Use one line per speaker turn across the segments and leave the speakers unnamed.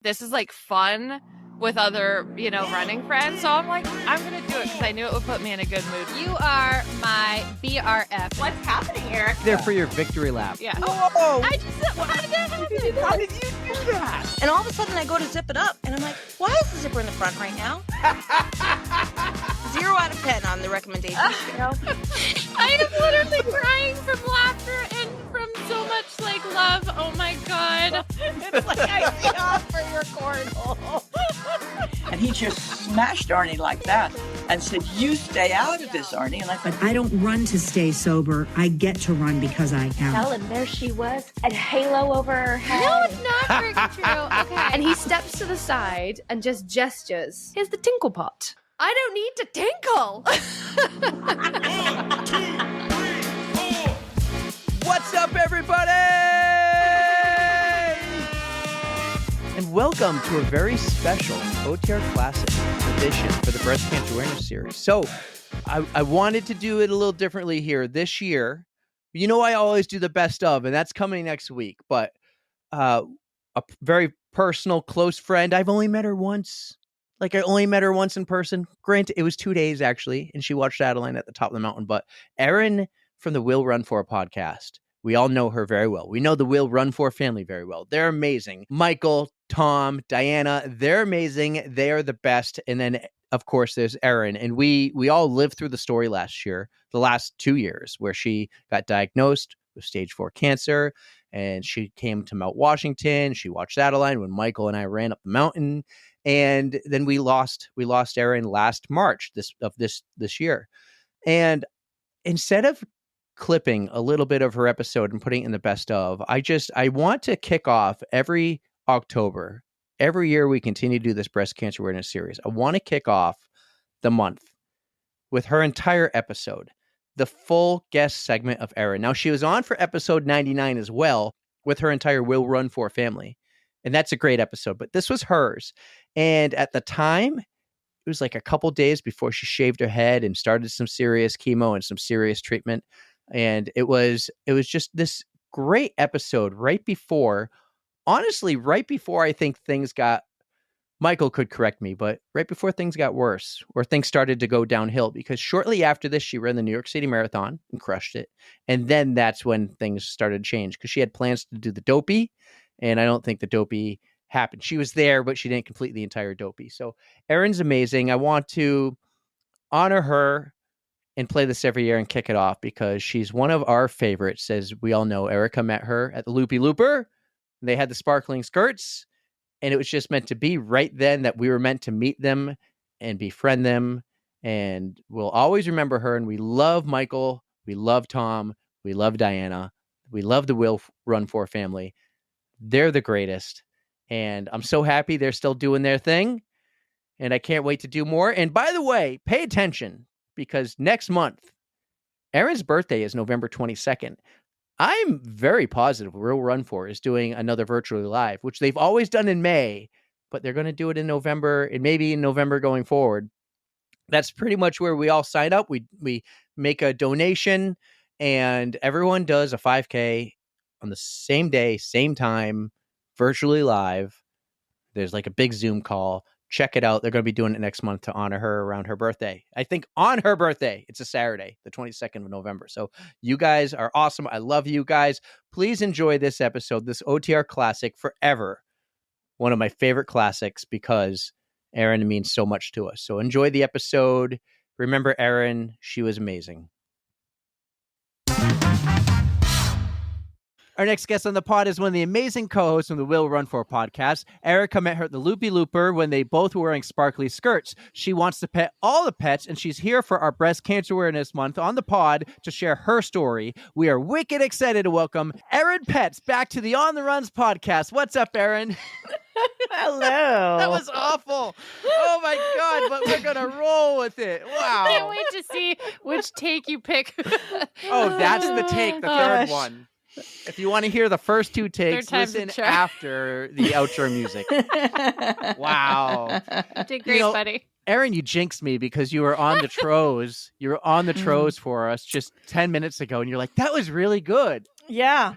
this is like fun with other, running friends. So I'm like, I'm going to do it because I knew it would put me in a good mood.
You are my BRF.
What's happening, Eric?
They're for your victory lap.
Yeah.
Whoa!
I just, how did that happen?
How did you do that?
And all of a sudden I go to zip it up and I'm like, why is the zipper in the front right now? 0 out of 10 on the recommendation scale.
I am literally crying from laughter and from so much love. Oh my God.
It's like I fought for your cornhole.
And he just smashed Arnie like that and said, "You stay out of this, Arnie." And I thought,
I don't run to stay sober. I get to run because I am.
And there she was, a halo over her head.
No, it's not freaking true. Okay. And he steps to the side and just gestures. Here's the tinkle pot. I don't need to tinkle.
1, 2, 3, 4.
What's up, everybody? And welcome to a very special OTR Classic edition for the Breast Cancer Awareness Series. So I wanted to do it a little differently here this year. You know, I always do the best of, and that's coming next week. But a very personal, close friend, I've only met her once. I only met her once in person. Granted, it was 2 days, actually, and she watched Adeline at the top of the mountain. But Erin from the Will Run For podcast, we all know her very well. We know the Will Run For family very well. They're amazing. Michael, Tom, Diana, they're amazing. They are the best. And then, of course, there's Erin. And we all lived through the story last year, the last 2 years, where she got diagnosed with stage 4 cancer. And she came to Mount Washington. She watched Adeline when Michael and I ran up the mountain. And then we lost Erin last March this year. And instead of clipping a little bit of her episode and putting it in the best of, I want to kick off every October. Every year we continue to do this breast cancer awareness series. I want to kick off the month with her entire episode, the full guest segment of Erin. Now, she was on for episode 99 as well with her entire Will Run For family. And that's a great episode, but this was hers. And at the time, it was like a couple days before she shaved her head and started some serious chemo and some serious treatment. And it was just this great episode right before I think things got, Michael could correct me, but right before things got worse or things started to go downhill, because shortly after this, she ran the New York City Marathon and crushed it. And then that's when things started to change because she had plans to do the Dopey. And I don't think the Dopey happened. She was there, but she didn't complete the entire Dopey. So Erin's amazing. I want to honor her and play this every year and kick it off because she's one of our favorites. As we all know, Erica met her at the Loopy Looper. They had the sparkling skirts, and it was just meant to be right then that we were meant to meet them and befriend them. And we'll always remember her. And we love Michael. We love Tom. We love Diana. We love the Will Run For family. They're the greatest. And I'm so happy they're still doing their thing. And I can't wait to do more. And by the way, pay attention because next month, Erin's birthday is November 22nd. I'm very positive Will Run For is doing another virtually live, which they've always done in May, but they're going to do it in November and maybe in November going forward. That's pretty much where we all sign up. We make a donation and everyone does a 5K on the same day, same time, virtually live. There's like a big Zoom call. Check it out. They're going to be doing it next month to honor her around her birthday. I think on her birthday. It's a Saturday, the 22nd of November. So you guys are awesome. I love you guys. Please enjoy this episode, this OTR Classic forever. One of my favorite classics because Erin means so much to us. So enjoy the episode. Remember Erin. She was amazing. Our next guest on the pod is one of the amazing co-hosts from the Will Run For podcast. Erica met her at the Loopy Looper when they both were wearing sparkly skirts. She wants to pet all the pets, and she's here for our Breast Cancer Awareness Month on the pod to share her story. We are wicked excited to welcome Erin Pets back to the On the Runs podcast. What's up, Erin?
Hello.
That was awful. Oh my God, but we're going to roll with it. Wow.
Can't wait to see which take you pick.
Oh, that's the take, the third one. If you want to hear the first two takes, listen after the outro music. Wow.
You did great, buddy.
Erin, you jinxed me because you were on the Troes. You were on the Troes for us just 10 minutes ago, and you're like, that was really good.
Yeah.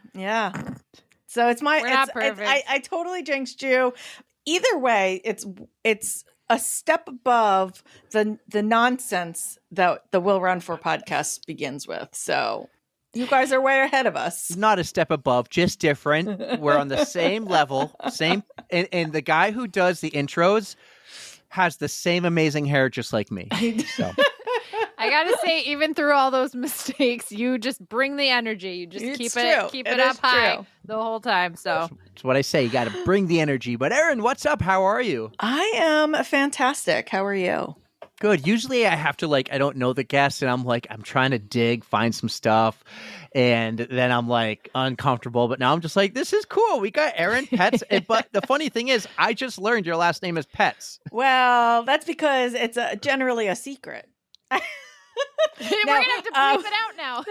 So it's my.
We're not perfect.
I totally jinxed you. either way, it's a step above the nonsense that the Will Run For podcast begins with. So you guys are way ahead of us.
Not a step above, just different. We're on the same level, and the guy who does the intros has the same amazing hair just like me. So
I gotta say, even through all those mistakes, you just bring the energy. You just
It's
keep
true.
it
It
up
is
high
true.
the whole time. So
that's what I say. You got to bring the energy. But Erin, what's up? How are you?
I am fantastic. How are you?
Good. Usually I have to I don't know the guest and I'm trying to dig, find some stuff. And then I'm uncomfortable. But now I'm just this is cool. We got Erin Pets. But the funny thing is, I just learned your last name is Pets.
Well, that's because it's generally a secret.
we're gonna have to bleep it out now.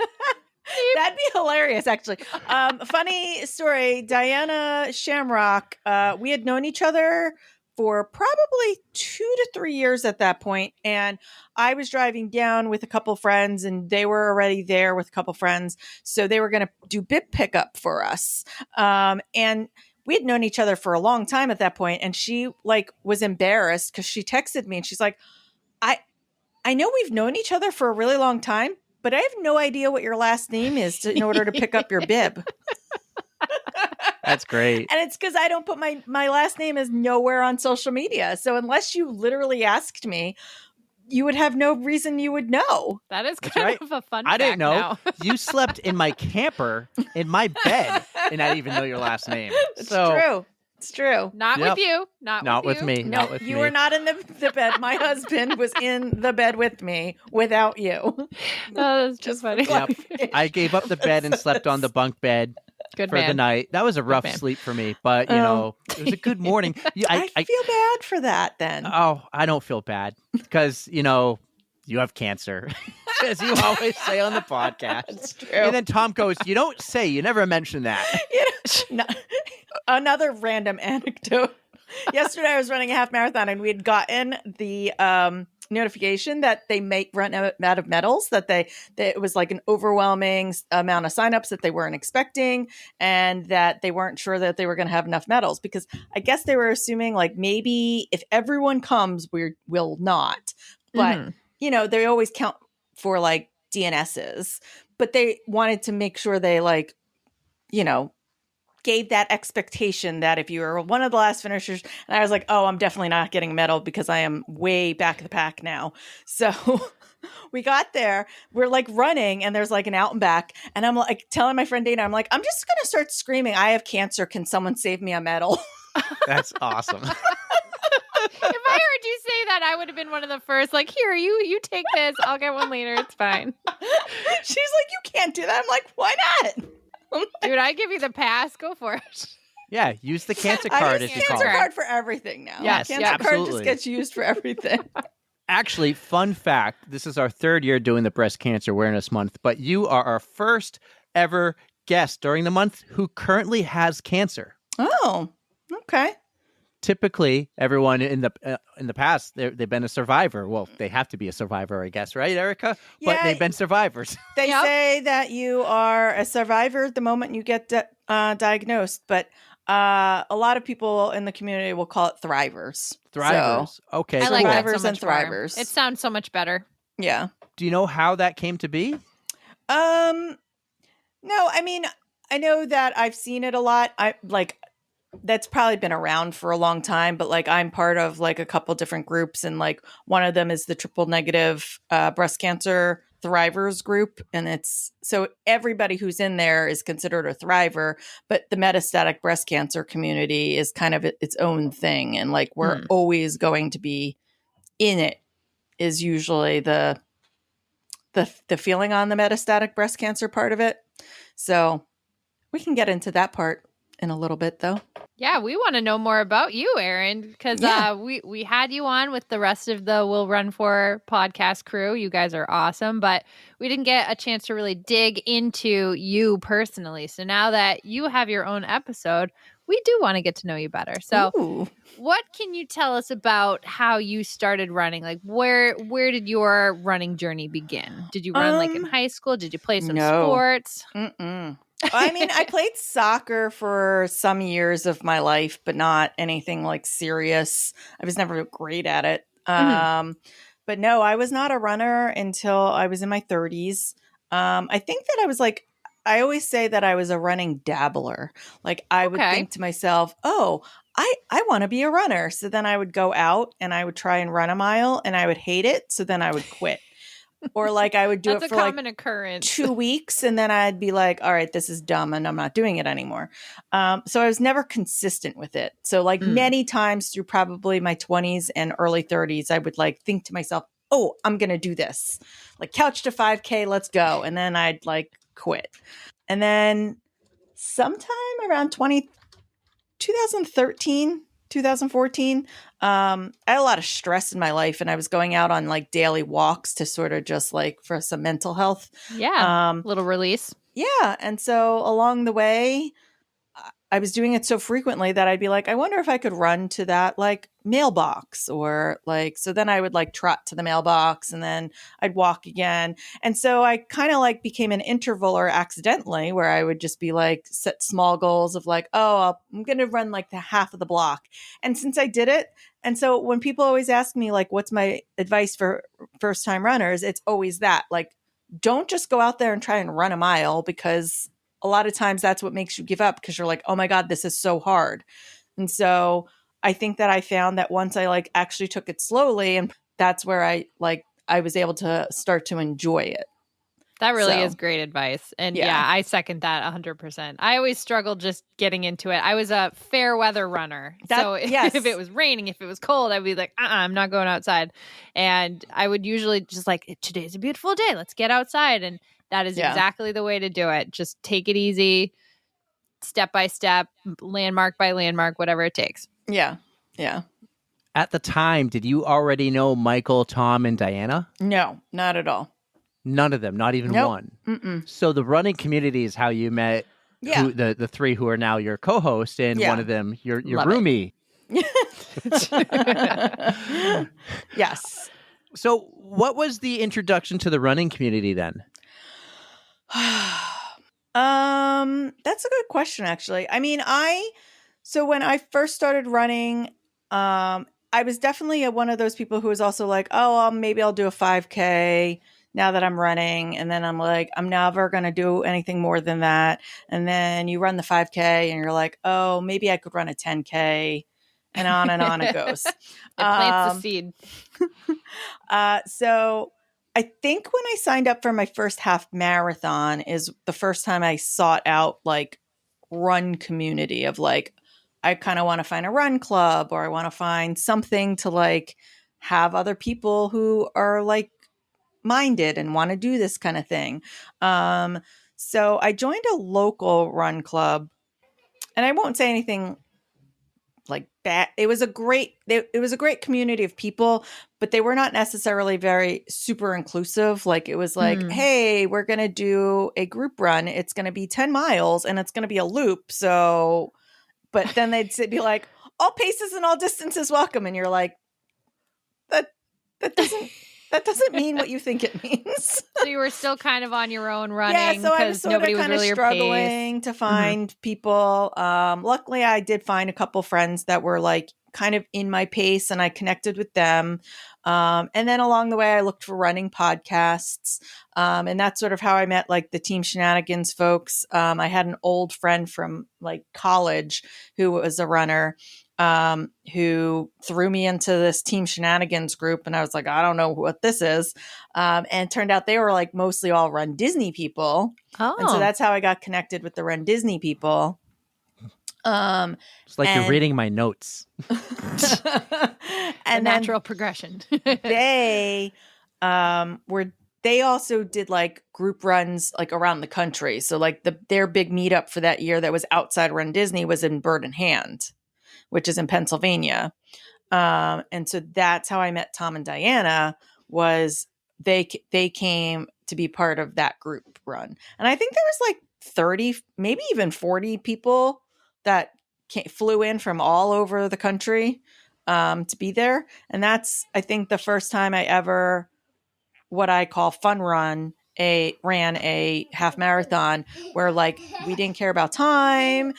That'd be hilarious, actually. Funny story. Diana Shamrock, we had known each other for probably 2 to 3 years at that point. And I was driving down with a couple friends and they were already there with a couple friends. So they were going to do bib pickup for us. And we had known each other for a long time at that point. And she was embarrassed because she texted me and she's like, I know we've known each other for a really long time, but I have no idea what your last name is in order to pick up your bib.
That's great.
And it's because I don't put my last name is nowhere on social media. So unless you literally asked me, you would have no reason you would know.
That is
That's
kind
right.
of a fun
I didn't
fact
know.
now.
You slept in my camper in my bed and I didn't even know your last name.
It's
So
true. It's true.
Not
Yep.
with you. Not
with
you.
me.
No,
Not with
you
me.
were not in the bed. My husband was in the bed with me without you.
Oh, that's just funny.
Yep. I gave up the bed and slept on the bunk bed
Good
for
man.
the night. That was a rough
man.
sleep for me, but it was a good morning.
I feel bad for that then.
I don't feel bad because you have cancer, as you always say on the podcast.
That's true.
And then Tom goes, "You don't say. You never mention that."
Another random anecdote. Yesterday I was running a half marathon and we had gotten the notification that they run out of medals, that it was an overwhelming amount of signups that they weren't expecting, and that they weren't sure that they were going to have enough medals, because I guess they were assuming maybe if everyone comes, we will not. But they always count for DNSs, but they wanted to make sure they gave that expectation that if you were one of the last finishers, and I was like, oh, I'm definitely not getting a medal because I am way back of the pack now. So we got there, we're running and there's an out and back. And I'm telling my friend Dana, I'm I'm just going to start screaming, I have cancer. Can someone save me a medal?
That's awesome.
If I heard you say that, I would have been one of the first. Here, you take this. I'll get one later. It's fine.
She's like, you can't do that. I'm like, why not?
Dude, I give you the pass. Go for it.
Yeah, use the cancer
I
card,
use
as you call
cancer
it.
card for everything now.
Yes,
cancer
yeah,
card
absolutely.
just gets used for everything.
Actually, fun fact, this is our 3rd year doing the Breast Cancer Awareness Month, but you are our first ever guest during the month who currently has cancer.
Oh, okay.
Typically, everyone in the past, they've been a survivor. Well, they have to be a survivor, I guess, right, Erica? But
Yeah.
they've been survivors.
They
Yep.
say that you are a survivor the moment you get diagnosed, but a lot of people in the community will call it thrivers.
Thrivers. Okay,
I like that
Thrivers
so much
and
more.
thrivers.
It sounds so much better.
Yeah.
Do you know how that came to be?
No, I mean, I know that I've seen it a lot. That's probably been around for a long time, but I'm part of a couple different groups, and one of them is the triple negative breast cancer thrivers group, and it's so everybody who's in there is considered a thriver, but the metastatic breast cancer community is kind of its own thing, and we're always going to be in it is usually the feeling on the metastatic breast cancer part of it. So we can get into that part in a little bit, though.
Yeah, we want to know more about you, Erin, because
Yeah.
we had you on with the rest of the Will Run For podcast crew. You guys are awesome, but we didn't get a chance to really dig into you personally. So now that you have your own episode, we do want to get to know you better. So
Ooh.
what can you tell us about how you started running? Where did your running journey begin? Did you run in high school? Did you play some
no.
sports?
Mm-mm. I mean, I played soccer for some years of my life, but not anything like serious. I was never great at it. But no, I was not a runner until I was in my 30s. I think that I was like, I always say that I was a running dabbler. Like I would
Okay.
think to myself, oh, I want to be a runner. So then I would go out and I would try and run a mile and I would hate it. So then I would quit. Or like I would do
That's
it
a
for like
common occurrence.
2 weeks and then I'd be like, all right, this is dumb and I'm not doing it anymore. So I was never consistent with it. So like many times through probably my 20s and early 30s, I would like think to myself, oh, I'm going to do this. Like couch to 5K, let's go. And then I'd like quit. And then sometime around 2013, 2014, I had a lot of stress in my life and I was going out on like daily walks to sort of just like for some mental health.
Yeah. Little release.
Yeah. And so along the way, I was doing it so frequently that I'd be like, I wonder if I could run to that like mailbox or like, so then I would like trot to the mailbox and then I'd walk again. And so I kind of like became an intervaler accidentally where I would just be like, set small goals of like, oh, I'm going to run like the half of the block. And since I did it, and so when people always ask me like, what's my advice for first time runners? It's always that like, don't just go out there and try and run a mile because a lot of times that's what makes you give up because you're like, oh my God, this is so hard. And so I think that I found that once I like actually took it slowly and that's where I was able to start to enjoy it.
That really
So,
is great advice. And
yeah.
yeah, I second that 100%. I always struggled just getting into it. I was a fair weather runner. So
yes.
if it was raining, if it was cold, I'd be like, I'm not going outside. And I would usually just like, today's a beautiful day. Let's get outside. And that is exactly the way to do it. Just take it easy, step by step, landmark by landmark, whatever it takes.
Yeah. Yeah.
At the time, did you already know Michael, Tom, and Diana?
No, not at all.
None of them, not even
Nope.
one.
Mm-mm.
So the running community is how you met
Yeah.
the three who are now your co-host, and one of them, your
Love it.
roomie.
Yes.
So what was the introduction to the running community then?
That's a good question, actually. I mean, so when I first started running, I was definitely one of those people who was also like, oh, maybe I'll do a 5K now that I'm running. And then I'm like, I'm never going to do anything more than that. And then you run the 5K and you're like, oh, maybe I could run a 10K and on it goes.
It plants the seed.
So I think when I signed up for my first half marathon is the first time I sought out like run community of like, I kind of want to find a run club or I want to find something to like have other people who are like minded and want to do this kind of thing. So I joined a local run club and I won't say anything like that. It was a great community of people, but they were not necessarily very super inclusive. Like it was like, hey, we're going to do a group run. It's going to be 10 miles and it's going to be a loop. So, but then they'd be like, all paces and all distances welcome. And you're like, that doesn't mean what you think it means.
So you were still kind of on your own running
Yeah, so I was
because nobody was really your pace.
struggling to find people. Luckily, I did find a couple friends that were like kind of in my pace, and I connected with them. And then along the way, I looked for running podcasts, and that's sort of how I met like the Team Shenanigans folks. I had an old friend from like college who was a runner. Who threw me into this Team Shenanigans group. And I was like, I don't know what this is. And it turned out they were like mostly all Run Disney people.
Oh.
And so that's how I got connected with the Run Disney people.
It's like you're reading my notes.
And
natural progression.
they also did like group runs like around the country. So like their big meetup for that year that was outside Run Disney was in Bird in Hand, which is in Pennsylvania. And so that's how I met Tom and Diana was they came to be part of that group run. And I think there was like 30, maybe even 40 people that flew in from all over the country to be there. And that's, I think, the first time I ever, what I call fun run ran a half marathon where like we didn't care about time.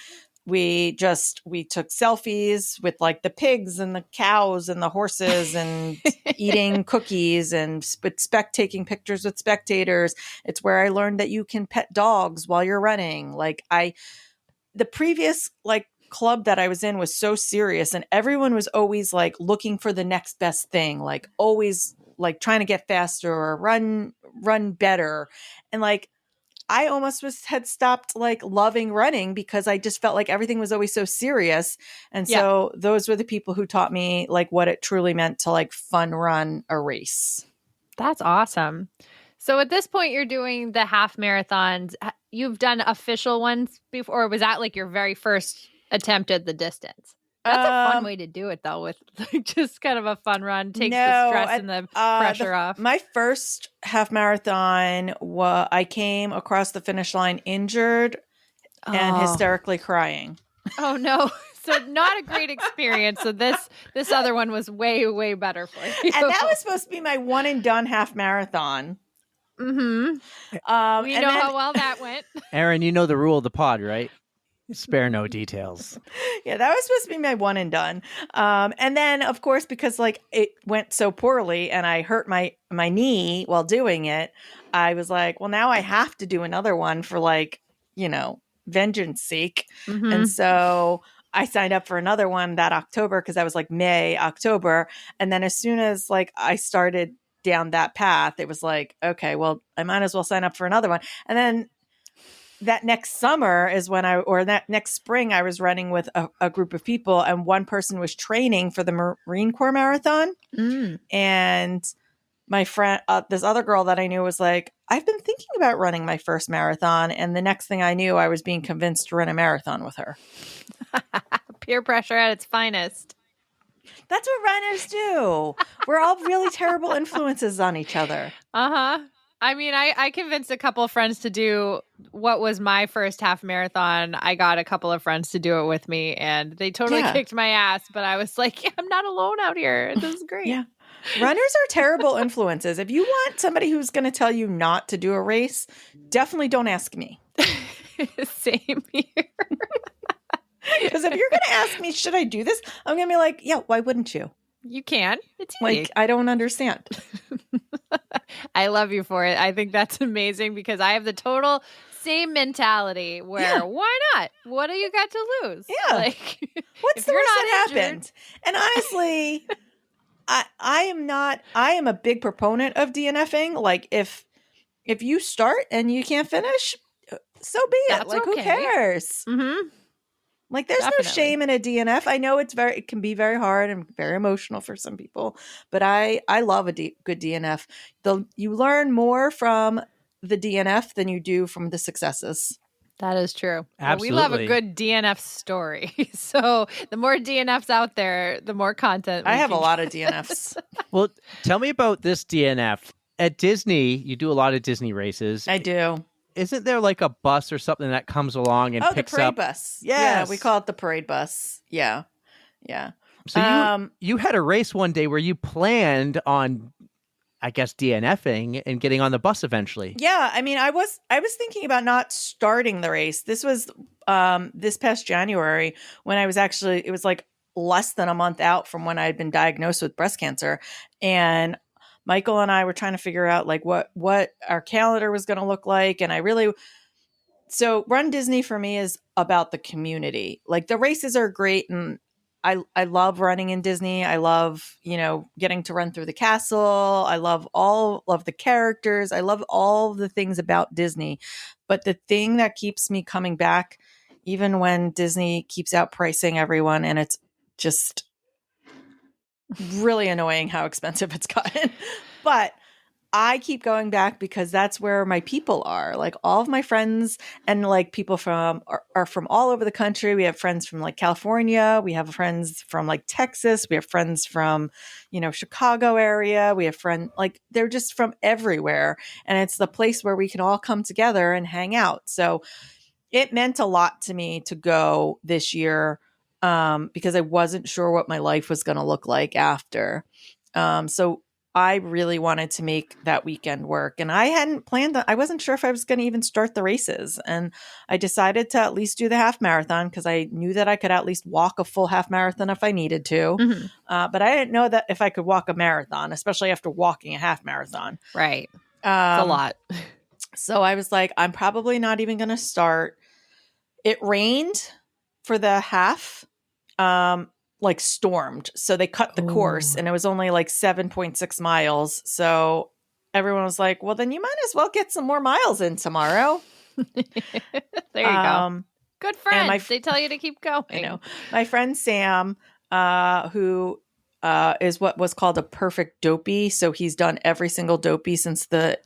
We took selfies with like the pigs and the cows and the horses and eating cookies and taking pictures with spectators. It's where I learned that you can pet dogs while you're running. The previous like club that I was in was so serious, and everyone was always like looking for the next best thing, like always like trying to get faster or run better. And like I almost had stopped like loving running because I just felt like everything was always so serious. And so those were the people who taught me like what it truly meant to like fun run a race.
That's awesome. So at this point, you're doing the half marathons. You've done official ones before, or was that like your very first attempt at the distance? That's a fun way to do it, though, with like just kind of a fun run. Takes the stress and the pressure off.
My first half marathon, I came across the finish line injured and hysterically crying.
Oh, no. So not a great experience. So this other one was way, way better for you.
And that was supposed to be my one and done half marathon.
Mm-hmm. We know how well that went.
Erin, you know the rule of the pod, right? Spare no details.
Yeah, that was supposed to be my one and done. And then, of course, because like it went so poorly and I hurt my knee while doing it, I was like, well, now I have to do another one for like, vengeance sake.
Mm-hmm.
And so I signed up for another one that October because I was like October. And then as soon as like I started down that path, it was like, okay, well, I might as well sign up for another one. And then that next summer is when that next spring, I was running with a group of people, and one person was training for the Marine Corps marathon. And my friend, this other girl that I knew was like, I've been thinking about running my first marathon. And the next thing I knew, I was being convinced to run a marathon with her.
Peer pressure at its finest.
That's what runners do. We're all really terrible influences on each other.
Uh-huh. I mean, I convinced a couple of friends to do what was my first half marathon. I got a couple of friends to do it with me, and they totally kicked my ass. But I was like, I'm not alone out here. This is great.
Yeah. Runners are terrible influences. If you want somebody who's going to tell you not to do a race, definitely don't ask me.
Same here.
Because if you're going to ask me, should I do this? I'm going to be like, yeah, why wouldn't you?
You can. It's easy.
Like, I don't understand.
I love you for it. I think that's amazing because I have the total same mentality where why not? What do you got to lose?
Yeah.
Like,
what's the worst that happened? And honestly, I am a big proponent of DNFing. Like if you start and you can't finish, so be it.
That's
like, who cares?
Mm-hmm.
Like, there's no shame in a DNF. I know it can be very hard and very emotional for some people, but I love a good DNF. You learn more from the DNF than you do from the successes.
That is true.
Absolutely.
Well, we love a good DNF story. So the more DNFs out there, the more content.
I have a lot of DNFs.
Well, tell me about this DNF. At Disney, you do a lot of Disney races.
I do.
Isn't there like a bus or something that comes along and picks
the parade
up?
Bus.
Yes.
Yeah, we call it the parade bus. Yeah.
So you had a race one day where you planned on, I guess, DNFing and getting on the bus eventually.
Yeah, I mean, I was thinking about not starting the race. This was this past January when it was like less than a month out from when I had been diagnosed with breast cancer, and Michael and I were trying to figure out like what our calendar was going to look like. And so Run Disney for me is about the community. Like the races are great. And I love running in Disney. I love, getting to run through the castle. I love all of the characters. I love all the things about Disney. But the thing that keeps me coming back, even when Disney keeps outpricing everyone, and it's just really annoying how expensive it's gotten, but I keep going back because that's where my people are. Like all of my friends and like people are from all over the country. We have friends from like California. We have friends from like Texas. We have friends from, Chicago area. We have friends like they're just from everywhere. And it's the place where we can all come together and hang out. So it meant a lot to me to go this year. Because I wasn't sure what my life was going to look like after. So I really wanted to make that weekend work, and I hadn't planned that. I wasn't sure if I was going to even start the races, and I decided to at least do the half marathon because I knew that I could at least walk a full half marathon if I needed to.
Mhm.
But I didn't know that if I could walk a marathon, especially after walking a half marathon.
Right. It's a lot.
So I was like, I'm probably not even going to start. It rained for the half, like stormed. So they cut the course and it was only like 7.6 miles. So everyone was like, well, then you might as well get some more miles in tomorrow.
There you go. Good friends. They tell you to keep going.
I know. My friend Sam, who is what was called a perfect Dopey. So he's done every single Dopey since the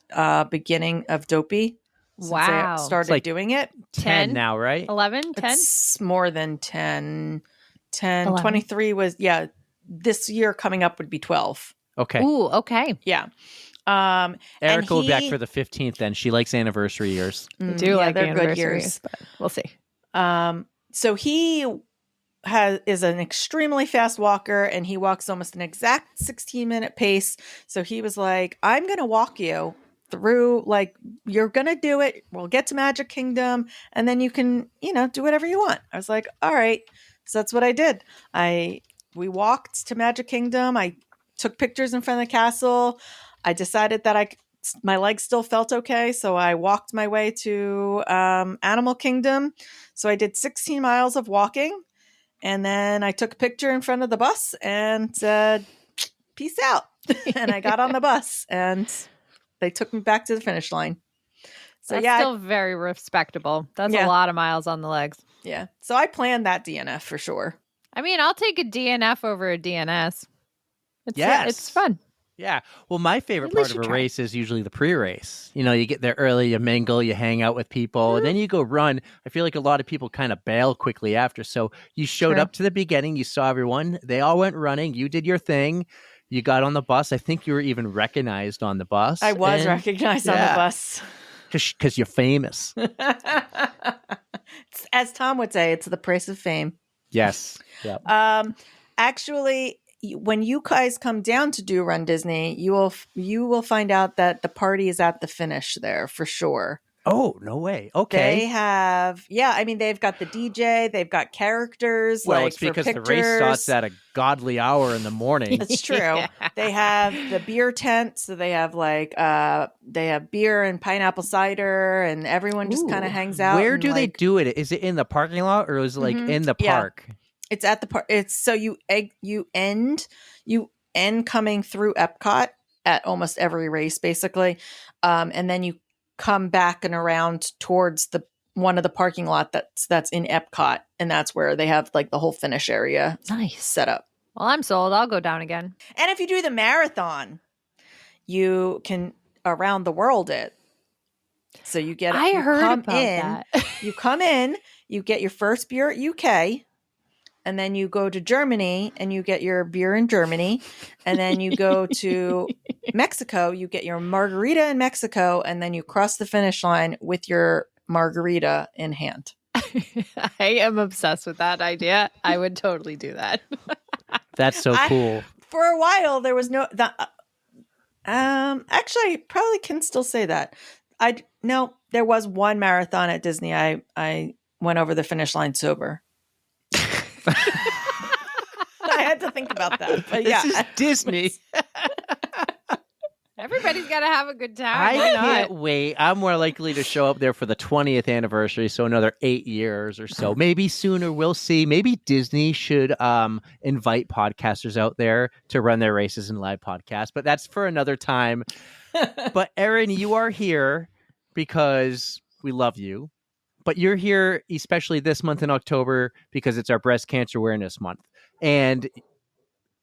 beginning of Dopey. Since
Wow.
they started doing it.
10 now, right?
11, 10?
It's more than 10. 10,
11.
23 was, this year coming up would be 12.
Okay.
Ooh, okay.
Yeah.
Erica will be back for the 15th then. She likes anniversary years.
I do like
they're good
anniversaries,
years.
but we'll see.
So he is an extremely fast walker, and he walks almost an exact 16-minute pace. So he was like, I'm going to walk you through, like, you're going to do it. We'll get to Magic Kingdom, and then you can, do whatever you want. I was like, all right. So that's what I did. We walked to Magic Kingdom. I took pictures in front of the castle. I decided that my legs still felt okay, so I walked my way to Animal Kingdom. So I did 16 miles of walking, and then I took a picture in front of the bus and said, peace out. And I got on the bus, and they took me back to the finish line. So
That's still very respectable. That's a lot of miles on the legs.
Yeah. So I planned that DNF for sure.
I mean, I'll take a DNF over a DNS. It's fun.
Yeah. Well, my favorite
At
part
least
of
you
a
tried.
race is usually the pre-race. You get there early, you mingle, you hang out with people, and then you go run. I feel like a lot of people kind of bail quickly after. So you showed
True.
up to the beginning, you saw everyone, they all went running, you did your thing, you got on the bus. I think you were even recognized on the bus.
I was recognized on the bus.
Because you're famous.
As Tom would say, it's the price of fame.
Yes. Yeah.
Actually, when you guys come down to do Run Disney, you will find out that the party is at the finish there for sure.
Oh, no way. Okay.
They have, they've got the DJ, they've got characters.
Well,
like
it's because
for
the
pictures.
race starts at a godly hour in the morning.
That's true. They have the beer tent, so they have they have beer and pineapple cider, and everyone just kind of hangs out.
Where do they do it? Is it in the parking lot or is it like in the park?
It's at the park. It's so you end coming through Epcot at almost every race, basically, and then you come back and around towards one of the parking lot that's in Epcot, and that's where they have like the whole finish area set up.
Well, I'm sold. I'll go down again.
And if you do the marathon, you can around the world it. So you get.
I heard
come
about
in,
that.
You come in, you get your first beer at UK, and then you go to Germany and you get your beer in Germany, and then you go to Mexico, you get your margarita in Mexico, and then you cross the finish line with your margarita in hand.
I am obsessed with that idea. I would totally do that.
That's so cool.
For a while, there was no. Actually, I probably can still say that. There was one marathon at Disney. I went over the finish line sober. I had to think about that. But
This is Disney.
Everybody's got to have a good time.
I
Why not?
can't wait. I'm more likely to show up there for the 20th anniversary, so another 8 years or so. Maybe sooner, we'll see. Maybe Disney should invite podcasters out there to run their races in live podcasts, but that's for another time. But Erin, you are here because we love you, but you're here especially this month in October because it's our Breast Cancer Awareness Month. And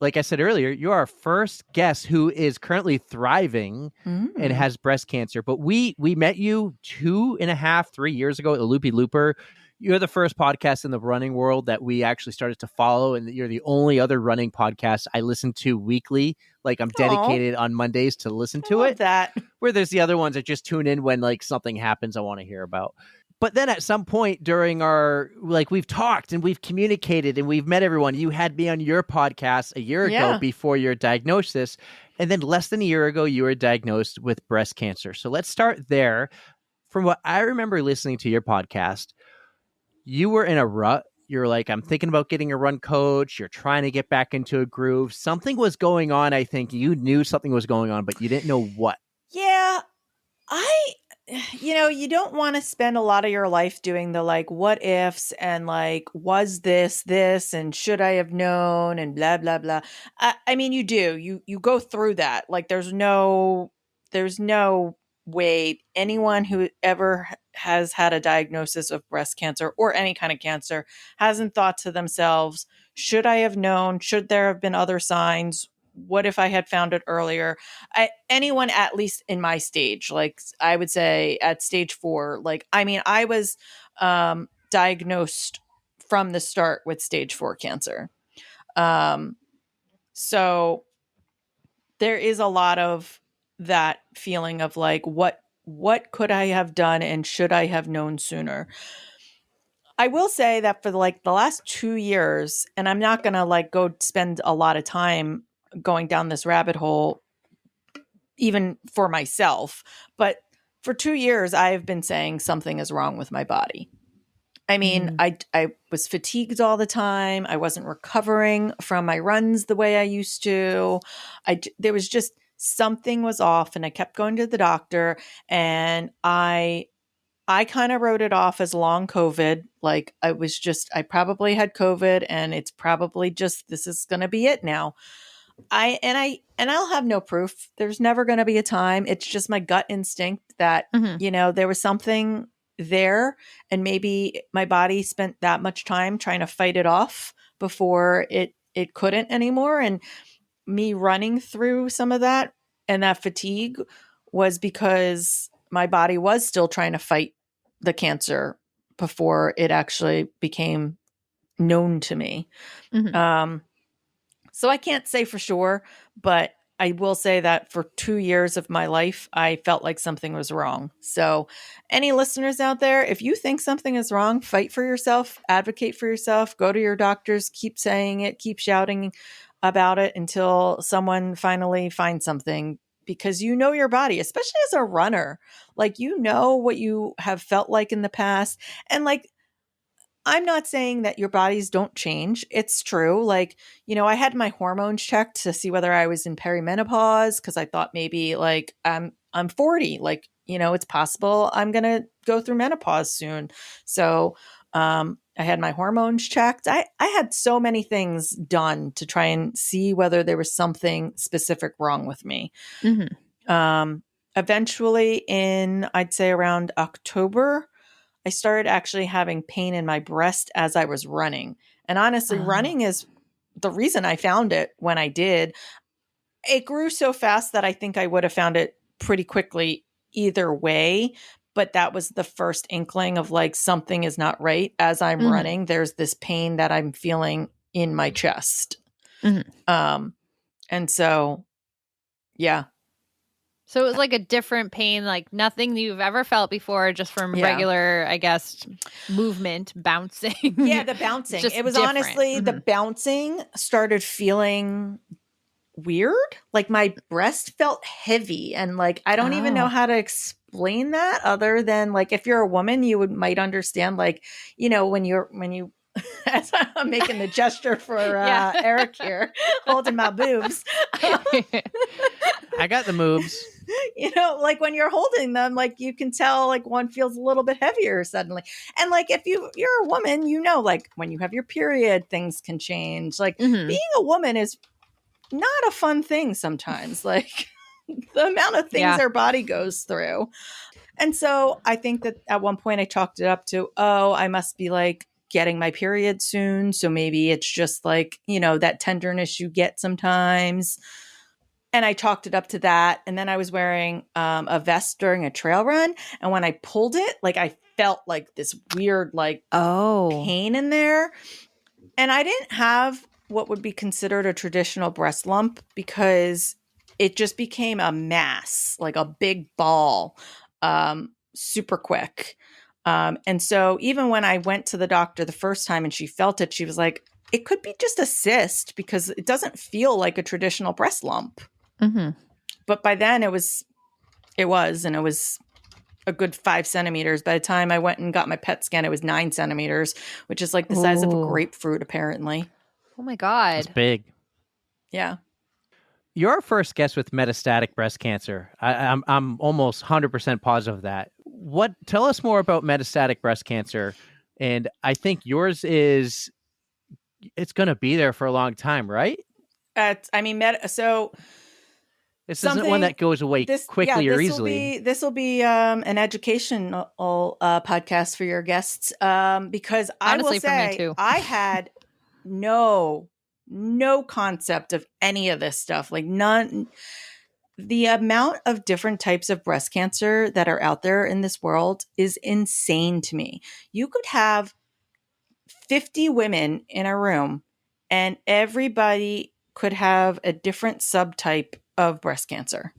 like I said earlier, you're our first guest who is currently thriving and has breast cancer. But we met you 2.5, 3 years ago at the Loopy Looper. You're the first podcast in the running world that we actually started to follow, and you're the only other running podcast I listen to weekly. Like I'm dedicated on Mondays to listen to it.
That
Where there's the other ones that just tune in when like something happens I want to hear about. But then at some point during our, like, we've talked and we've communicated and we've met everyone. You had me on your podcast a year ago
Yeah.
before your diagnosis. And then less than a year ago, you were diagnosed with breast cancer. So let's start there. From what I remember listening to your podcast, you were in a rut. You're like, I'm thinking about getting a run coach. You're trying to get back into a groove. Something was going on. I think you knew something was going on, but you didn't know what.
Yeah. You don't want to spend a lot of your life doing the like what ifs and like, was this, and should I have known and blah, blah, blah. I mean, you do, you go through that. Like there's no way anyone who ever has had a diagnosis of breast cancer or any kind of cancer hasn't thought to themselves, should I have known? Should there have been other signs? What if I had found it earlier? Anyone, at least in my stage, like I would say at stage 4, like, I mean, I was diagnosed from the start with stage 4 cancer. So there is a lot of that feeling of like, what could I have done and should I have known sooner? I will say that for like the last 2 years, and I'm not going to like go spend a lot of time going down this rabbit hole, even for myself, but for 2 years, I've been saying something is wrong with my body. I mean, I was fatigued all the time. I wasn't recovering from my runs the way I used to. There was just something was off, and I kept going to the doctor, and I kind of wrote it off as long COVID. Like I probably had COVID, and it's probably just, this is going to be it now. I'll have no proof. There's never going to be a time. It's just my gut instinct that, there was something there, and maybe my body spent that much time trying to fight it off before it couldn't anymore. And me running through some of that and that fatigue was because my body was still trying to fight the cancer before it actually became known to me. So I can't say for sure, but I will say that for 2 years of my life, I felt like something was wrong. So any listeners out there, if you think something is wrong, fight for yourself, advocate for yourself, go to your doctors, keep saying it, keep shouting about it until someone finally finds something, because you know your body, especially as a runner. Like, you know what you have felt like in the past. And like, I'm not saying that your bodies don't change. It's true. Like, I had my hormones checked to see whether I was in perimenopause, because I thought maybe like I'm 40. Like, it's possible I'm going to go through menopause soon. So I had my hormones checked. I had so many things done to try and see whether there was something specific wrong with me. Eventually in, I'd say around October, I started actually having pain in my breast as I was running. And honestly, running is the reason I found it when I did. It grew so fast that I think I would have found it pretty quickly either way. But that was the first inkling of like, something is not right. As I'm running, there's this pain that I'm feeling in my chest. And so, yeah.
So it was like a different pain, like nothing you've ever felt before, just from regular, I guess, movement, bouncing.
Yeah, the bouncing. It was different. Honestly, the bouncing started feeling weird. Like my breast felt heavy, and like I don't even know how to explain that other than like, if you're a woman, you might understand, like, when you as I'm making the gesture for Eric here, holding my boobs.
I got the moves.
Like when you're holding them, like you can tell like one feels a little bit heavier suddenly. And like if you're a woman, like when you have your period, things can change. Like being a woman is not a fun thing sometimes. Like the amount of things our body goes through. And so I think that at one point I chalked it up to, I must be like getting my period soon. So maybe it's just like, that tenderness you get sometimes. And I chalked it up to that. And then I was wearing a vest during a trail run. And when I pulled it, like I felt like this weird, like pain in there. And I didn't have what would be considered a traditional breast lump, because it just became a mass, like a big ball, super quick. And so even when I went to the doctor the first time and she felt it, she was like, it could be just a cyst because it doesn't feel like a traditional breast lump.
Mm-hmm.
But by then and it was a good 5 centimeters. By the time I went and got my PET scan, it was 9 centimeters, which is like the size of a
Ooh.
grapefruit, apparently.
Oh my
It's
God.
big.
Yeah.
You're our first guest with metastatic breast cancer. I'm almost 100% positive of that. Tell us more about metastatic breast cancer. And I think yours it's going to be there for a long time, right?
So
This isn't one that goes away quickly or easily.
This will be an educational podcast for your guests because I
Honestly,
will
for me
say
too.
I had no concept of any of this stuff. Like none. The amount of different types of breast cancer that are out there in this world is insane to me. You could have 50 women in a room and everybody could have a different subtype of breast cancer.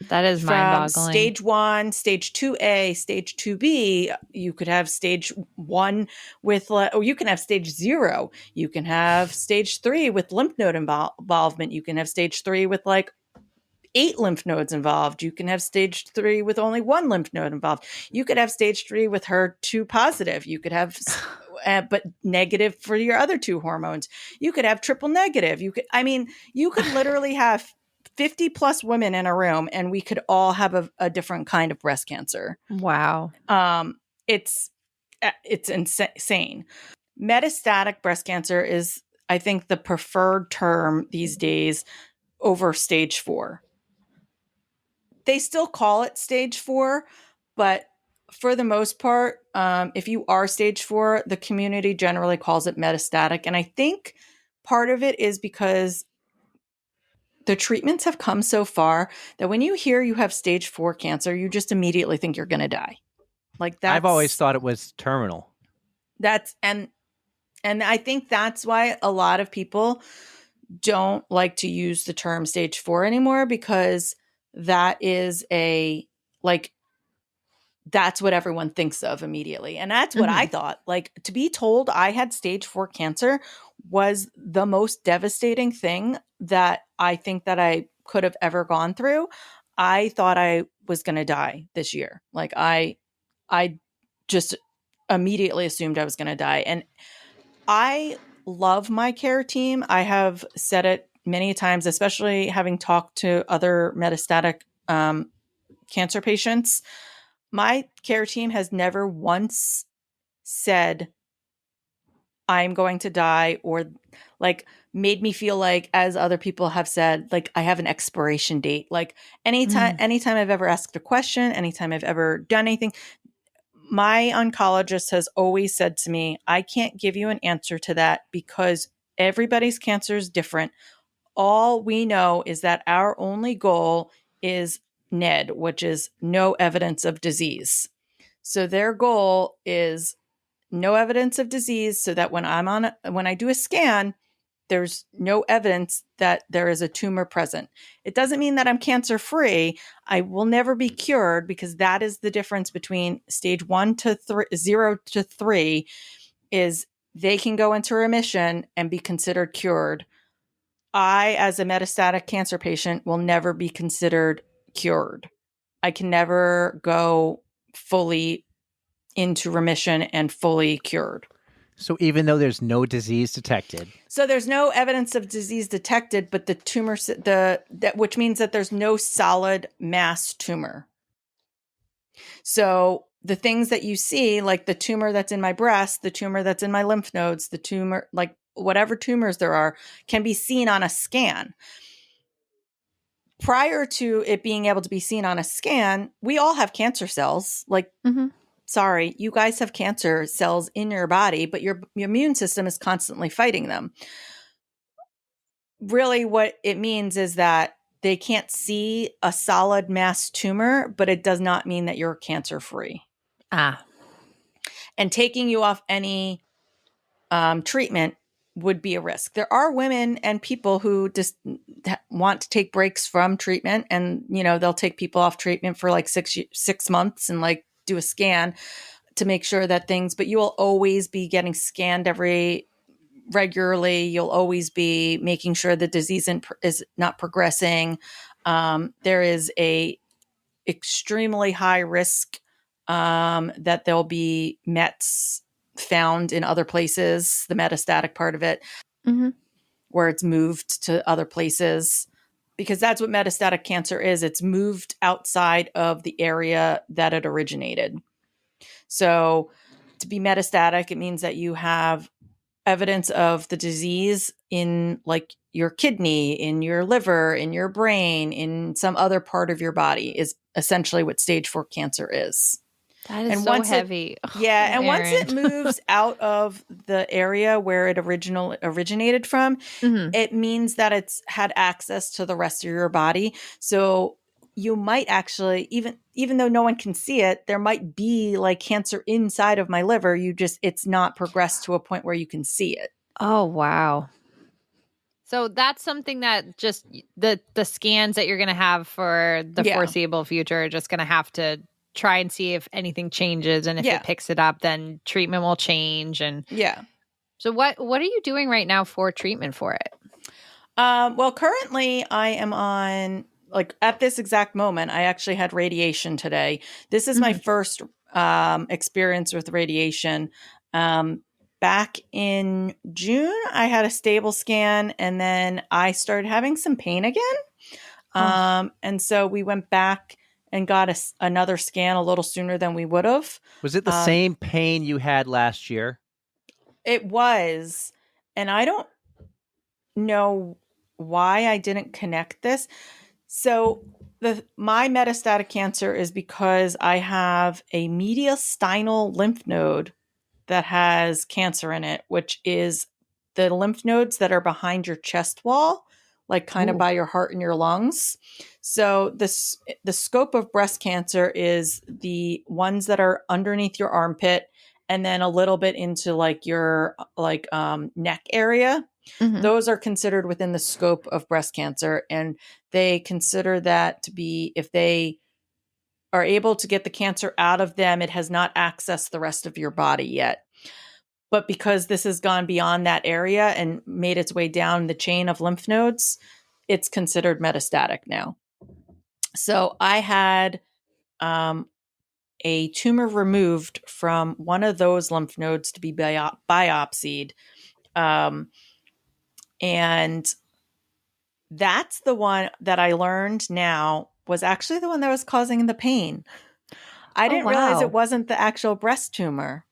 That is
From
mind-boggling.
stage 1, stage 2A, stage 2B, you could have stage 1 with, or you can have stage 0. You can have stage 3 with lymph node involvement. You can have stage 3 with like 8 lymph nodes involved. You can have stage 3 with only 1 lymph node involved. You could have stage 3 with HER2 positive. You could have, but negative for your other 2 hormones. You could have triple negative. You could literally have 50 plus women in a room and we could all have a different kind of breast cancer.
Wow.
It's insane. Metastatic breast cancer is, I think, the preferred term these days over stage 4. They still call it stage 4, but for the most part, if you are stage 4, the community generally calls it metastatic. And I think part of it is because the treatments have come so far that when you hear you have stage 4 cancer, you just immediately think you're going to die. Like that.
I've always thought it was terminal.
And I think that's why a lot of people don't like to use the term stage 4 anymore, because that is that's what everyone thinks of immediately. And that's what I thought. Like, to be told I had stage 4 cancer was the most devastating thing that I think that I could have ever gone through. I thought I was going to die this year. Like I just immediately assumed I was going to die. And I love my care team. I have said it many times, especially having talked to other metastatic cancer patients. My care team has never once said, I'm going to die, or like made me feel like, as other people have said, like I have an expiration date. Like anytime I've ever asked a question, anytime I've ever done anything, my oncologist has always said to me, I can't give you an answer to that because everybody's cancer is different. All we know is that our only goal is NED, which is no evidence of disease. So their goal is no evidence of disease, so that when I do a scan, there's no evidence that there is a tumor present. It doesn't mean that I'm cancer free. I will never be cured, because that is the difference between stage 1 to 0 to 3 is they can go into remission and be considered cured. I, as a metastatic cancer patient, will never be considered cured. I can never go fully into remission and fully cured.
So even though there's no disease detected.
So there's no evidence of disease detected, but the tumor, which means that there's no solid mass tumor. So the things that you see, like the tumor that's in my breast, the tumor that's in my lymph nodes, the tumor, like whatever tumors there are, can be seen on a scan. Prior to it being able to be seen on a scan, we all have cancer cells. Like, sorry, you guys have cancer cells in your body, but your immune system is constantly fighting them. Really, what it means is that they can't see a solid mass tumor, but it does not mean that you're cancer free. And taking you off any treatment would be a risk. There are women and people who just want to take breaks from treatment, and they'll take people off treatment for like 6 months and like do a scan. to make sure that but you will always be getting scanned regularly. You'll always be making sure the disease is not progressing. There is a extremely high risk that there'll be Mets found in other places, the metastatic part of it, where it's moved to other places, because that's what metastatic cancer is. It's moved outside of the area that it originated. So to be metastatic, it means that you have evidence of the disease in like your kidney, in your liver, in your brain, in some other part of your body is essentially what stage 4 cancer is.
That is so heavy.
Once it moves out of the area where it originated from, it means that it's had access to the rest of your body. So you might actually, even though no one can see it, there might be like cancer inside of my liver. It's not progressed to a point where you can see it.
Oh, wow. So that's something that just the scans that you're going to have for the foreseeable future are just going to have to try and see if anything changes, and if it picks it up, then treatment will change. And so what are you doing right now for treatment for it?
Well, currently I am on, like at this exact moment, I actually had radiation today. This is my first experience with radiation. Back in June, I had a stable scan, and then I started having some pain again. And so we went back and got another scan a little sooner than we would have.
Was it the same pain you had last year?
It was. And I don't know why I didn't connect this. So my metastatic cancer is because I have a mediastinal lymph node that has cancer in it, which is the lymph nodes that are behind your chest wall, like kind of by your heart and your lungs. So the scope of breast cancer is the ones that are underneath your armpit and then a little bit into like your neck area. Those are considered within the scope of breast cancer, and they consider that to be, if they are able to get the cancer out of them, it has not accessed the rest of your body yet. But because this has gone beyond that area and made its way down the chain of lymph nodes, it's considered metastatic now. So I had a tumor removed from one of those lymph nodes to be biopsied. And that's the one that I learned now was actually the one that was causing the pain. I didn't realize it wasn't the actual breast tumor.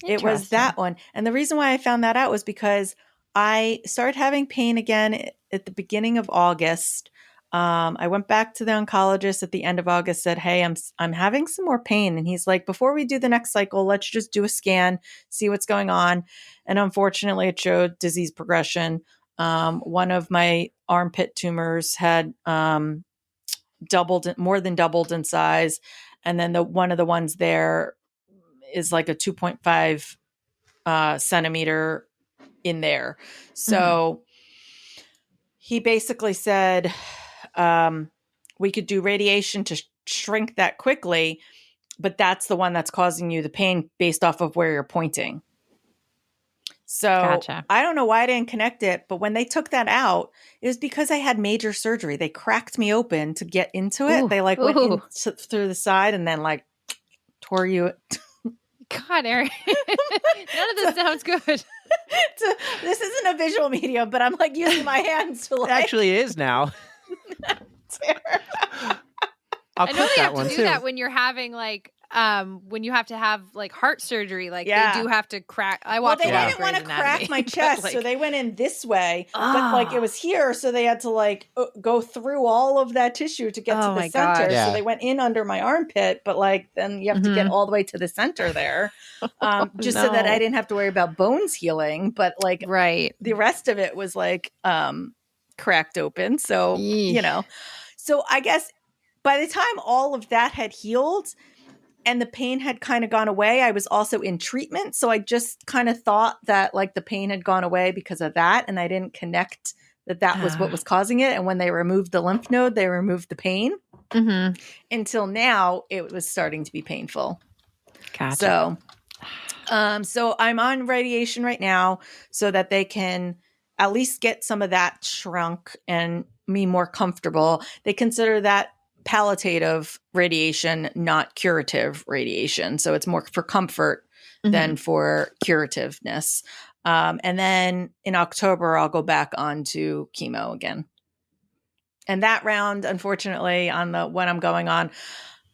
It was that one. And the reason why I found that out was because I started having pain again at the beginning of August. I went back to the oncologist at the end of August, said, "Hey, I'm having some more pain." And he's like, "Before we do the next cycle, let's just do a scan, see what's going on." And unfortunately, it showed disease progression. One of my armpit tumors had more than doubled in size. And then one of the ones there is like a 2.5 centimeter in there. So he basically said we could do radiation to shrink that quickly, but that's the one that's causing you the pain based off of where you're pointing. So I don't know why I didn't connect it, but when they took that out, it was because I had major surgery. They cracked me open to get into it. They like went in through the side and then like tore you.
God, Erin, none of this sounds good.
This isn't a visual medium, but I'm like using my hands to like.
Actually, it is now.
I know they have to do that when you're having like when you have to have like heart surgery, like they do have to crack. I watched.
Well, they didn't want to crack my chest, so they went in this way. But like it was here, so they had to like go through all of that tissue to get to the center. So they went in under my armpit, but like then you have to get all the way to the center there, so that I didn't have to worry about bones healing. But like the rest of it was like cracked open. So so I guess by the time all of that had healed and the pain had kind of gone away, I was also in treatment. So I just kind of thought that like the pain had gone away because of that. And I didn't connect that was what was causing it. And when they removed the lymph node, they removed the pain. Until now, it was starting to be painful. So I'm on radiation right now so that they can at least get some of that shrunk and me more comfortable. They consider that palliative radiation, not curative radiation. So it's more for comfort than for curativeness. And then in October, I'll go back on to chemo again. And that round, unfortunately, on the one I'm going on,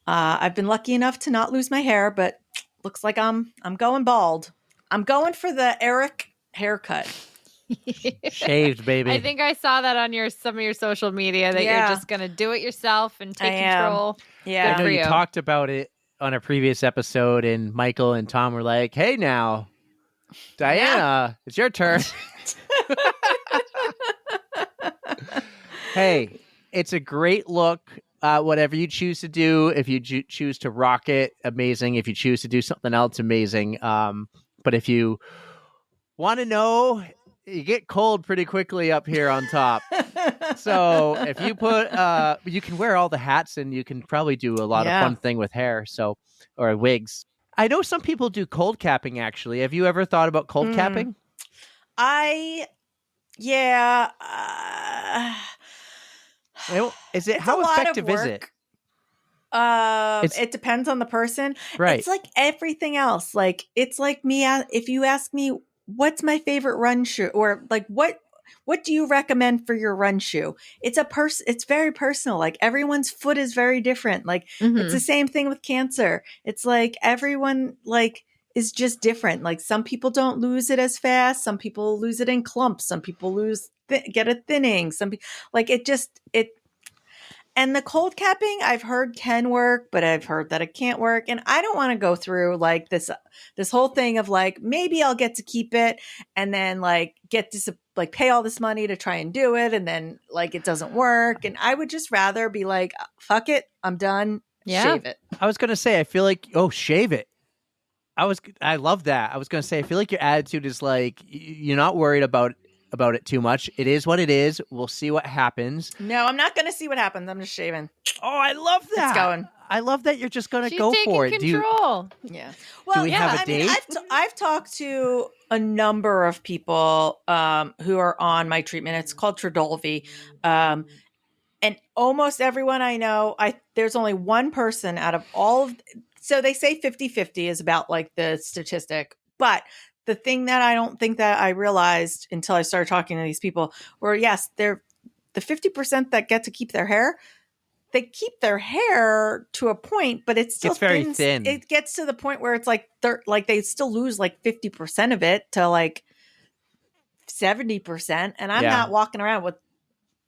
I've been lucky enough to not lose my hair, but looks like I'm going bald. I'm going for the Eric haircut.
Shaved, baby.
I think I saw that on some of your social media that
Yeah.
you're just going to do it yourself and take
I am.
control.
Yeah.
I
Good
know
for
you
you.
talked about it on a previous episode, and Michael and Tom were like, "Hey, now, Diana, it's your turn." Hey, it's a great look. Whatever you choose to do, if you choose to rock it, amazing. If you choose to do something else, amazing. But if you want to know, you get cold pretty quickly up here on top. So if you put, you can wear all the hats, and you can probably do a lot of fun thing with hair. So, or wigs. I know some people do cold capping. Actually, have you ever thought about cold capping?
Yeah.
Is it
It's
how
a lot of
effective is it?
work. It depends on the person.
Right.
It's like everything else. Like it's like me. If you ask me, what's my favorite run shoe, or like what do you recommend for your run shoe? It's It's very personal. Like everyone's foot is very different. Like it's the same thing with cancer. It's like everyone is just different. Like some people don't lose it as fast. Some people lose it in clumps. Some people get a thinning. Some people and the cold capping I've heard can work, but I've heard that it can't work. And I don't want to go through like this whole thing of like, maybe I'll get to keep it and then like pay all this money to try and do it. And then like, it doesn't work. And I would just rather be like, fuck it. I'm done.
Yeah.
Shave it.
I was going to say, I feel like, shave it. I love that. I was going to say, I feel like your attitude is like, you're not worried about it too much. It is what it is. We'll see what happens.
No, I'm not going to see what happens. I'm just shaving.
Oh, I love that.
It's going.
I love that you're just going to
She's
go
taking
for it.
control.
Yeah. Well,
we have a date?
I've talked to a number of people who are on my treatment. It's called Trodelvy. And almost everyone I know, there's only one person out of all of, so they say 50-50 is about like the statistic. But the thing that I don't think that I realized until I started talking to these people were, yes, they're the 50% that get to keep their hair. They keep their hair to a point, but it's still
very thin.
It gets to the point where it's like they still lose like 50% of it to like 70%. And I'm not walking around with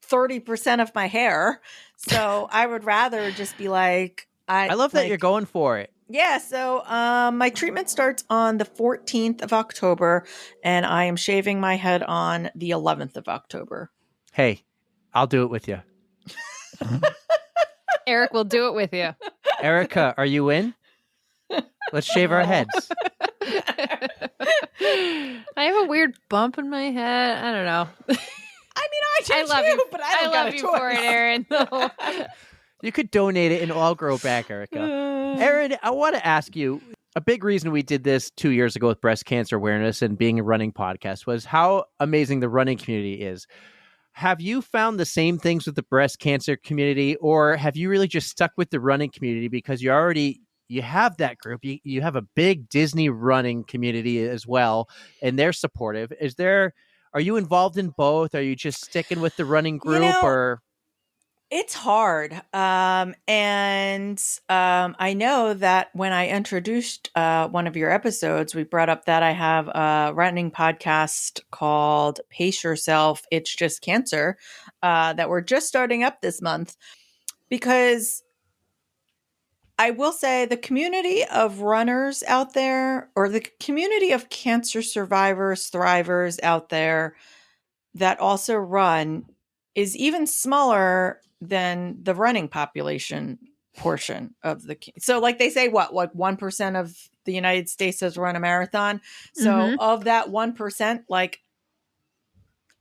30% of my hair. So I would rather just be like,
I love that you're going for it.
Yeah, so my treatment starts on the 14th of October, and I am shaving my head on the 11th of October.
Hey, I'll do it with you.
Eric will do it with you.
Erica, are you in? Let's shave our heads.
I have a weird bump in my head. I don't know.
I mean, I do
love
too,
you,
but I don't got
love
a
you
choice.
for it, Erin. No.
You could donate it and I'll grow back, Erica. Erin, I want to ask you, a big reason we did this 2 years ago with breast cancer awareness and being a running podcast was how amazing the running community is. Have you found the same things with the breast cancer community, or have you really just stuck with the running community because you have that group? You have a big Disney running community as well, and they're supportive. Are you involved in both? Are you just sticking with the running group or?
It's hard. I know that when I introduced one of your episodes, we brought up that I have a running podcast called Pace Yourself, It's Just Cancer, that we're just starting up this month. Because I will say the community of runners out there, or the community of cancer survivors, thrivers out there that also run, is even smaller than the running population portion of the. So like they say, like 1% of the United States has run a marathon. So of that 1%, like,